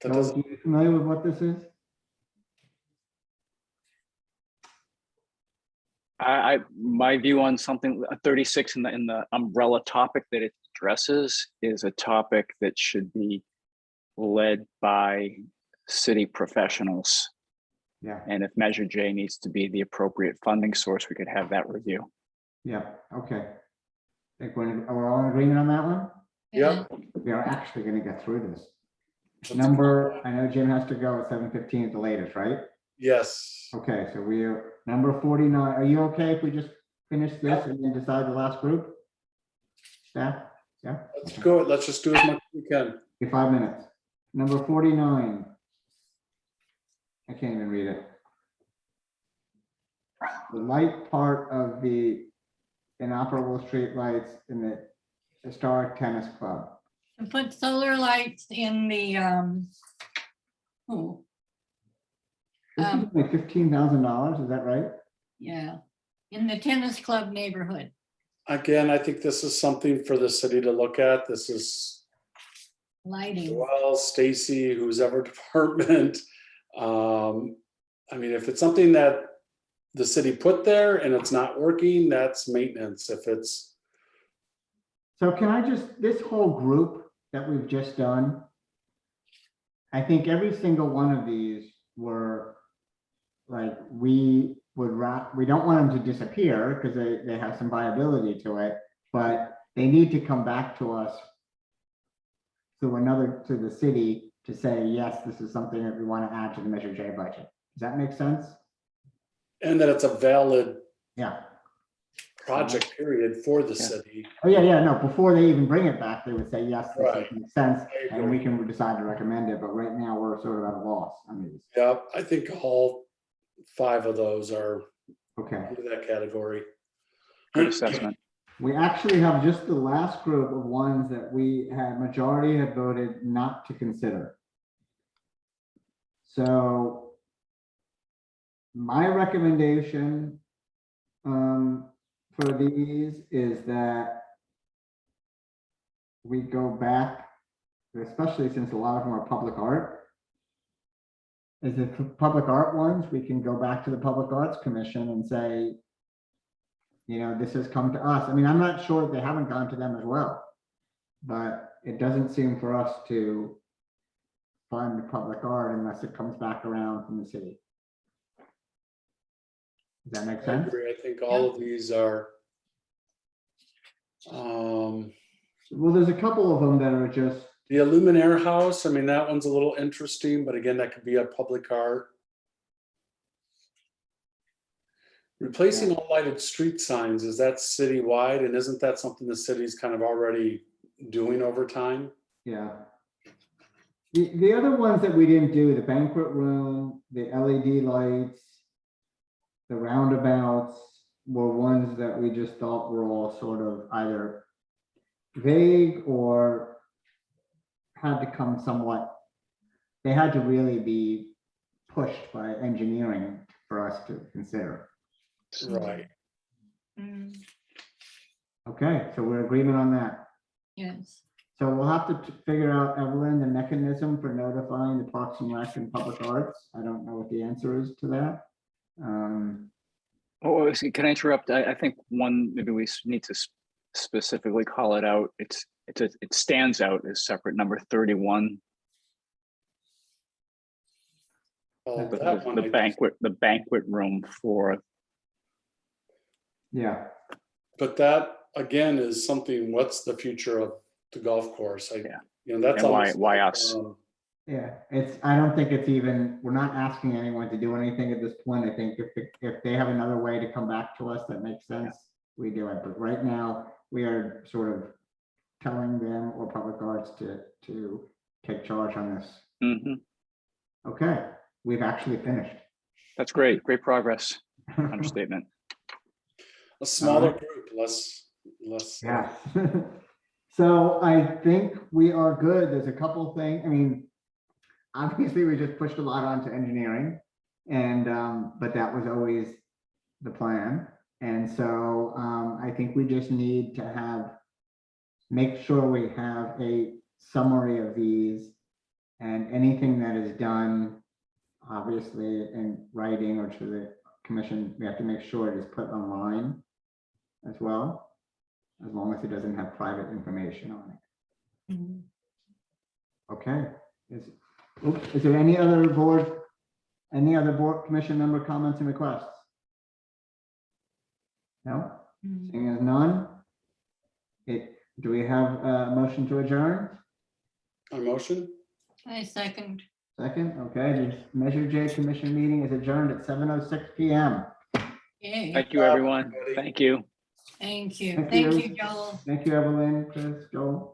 That Joel, doesn't, are you familiar with what this is? My view on something 36 in the umbrella topic that it addresses is a topic that should be led by city professionals. Yeah, And if Measure J needs to be the appropriate funding source, we could have that review. yeah, okay. Think we're all in agreement on that one? yep. We are actually gonna get through this. Number, I know Jim has to go at 7:15 at the latest, right? Yes. Okay, so we are number 49. Are you okay if we just finish this and then decide the last group? Yeah, yeah. Let's go. Let's just do as much as we can. Okay, 5 minutes. Number 49. I can't even read it. The light part of the inoperable street lights in the historic tennis club. and put solar lights in the, oh, This is like $15,000, is that right? yeah, in the tennis club neighborhood. Again, I think this is something for the city to look at. This is, Lighting. well, Stacy, who's ever department. I mean, if it's something that the city put there and it's not working, that's maintenance. If it's, So can I just, this whole group that we've just done, I think every single one of these were like, we don't want them to disappear because they have some viability to it, but they need to come back to us to the city to say, yes, this is something that we want to add to the Measure J budget. Does that make sense? and that it's a valid Yeah. project period for the Yeah. city. Oh, yeah, no, before they even bring it back, they would say, yes, this Right. makes sense, I and we agree. can decide to recommend it, but right now, we're sort of at a loss. I mean, Yeah, I think all 5 of those are okay. in that category. Good assessment. We actually have just the last group of ones that majority had voted not to consider. So my recommendation for these is that we go back, especially since a lot of them are public art. Is it for public art ones, we can go back to the Public Arts Commission and say, you know, this has come to us. I mean, I'm not sure if they haven't gone to them as well, but it doesn't seem for us to fund public art unless it comes back around from the city. Does that make I sense? agree. I think all of these are. Well, there's a couple of them that are just, The Illuminaire House, I mean, that one's a little interesting, but again, that could be a public art. Replacing all lighted street signs, is that citywide? And isn't that something the city's kind of already doing over time? yeah. The other ones that we didn't do, the banquet room, the LED lights, the roundabouts, were ones that we just thought were all sort of either vague or had to come somewhat, they had to really be pushed by engineering for us to consider. Right. Mm, Okay, so we're in agreement on that. yes. So we'll have to figure out, Evelyn, the mechanism for notifying the Parks and Rec and Public Arts. I don't know what the answer is to that. Oh, can I interrupt? I think maybe we need to specifically call it out. It stands out as separate, number 31. Well, That's that one, The banquet room for, Yeah, but that again is something, what's the future of the golf course? Yeah. You know, that's And almost why like, us? yeah, I don't think it's even, we're not asking anyone to do anything at this point. I think if they have another way to come back to us that makes sense, we do it. But right now, we are sort of telling them or Public Arts to take charge on this. Mhm. Okay, we've actually finished. That's great. Great progress. Understatement. A smaller group, less. Yeah. So I think we are good. There's a couple things, I mean, obviously we just pushed a lot onto engineering and, but that was always the plan. And so I think we just need to make sure we have a summary of these and anything that is done, obviously in writing or to the commission, we have to make sure it is put online as well, as long as it doesn't have private information on it. Mhm. Okay. Is there any other board commission member comments and requests? No? Mhm. Seeing as none? Do we have a motion to adjourn? A motion? I second. Second, okay, the Measure J Commission meeting is adjourned at 7:06 PM. Yay. Thank you, everyone. everybody. Thank you. Thank you. Thank Thank you. you, Joel. Thank you, Evelyn, Chris, Joel.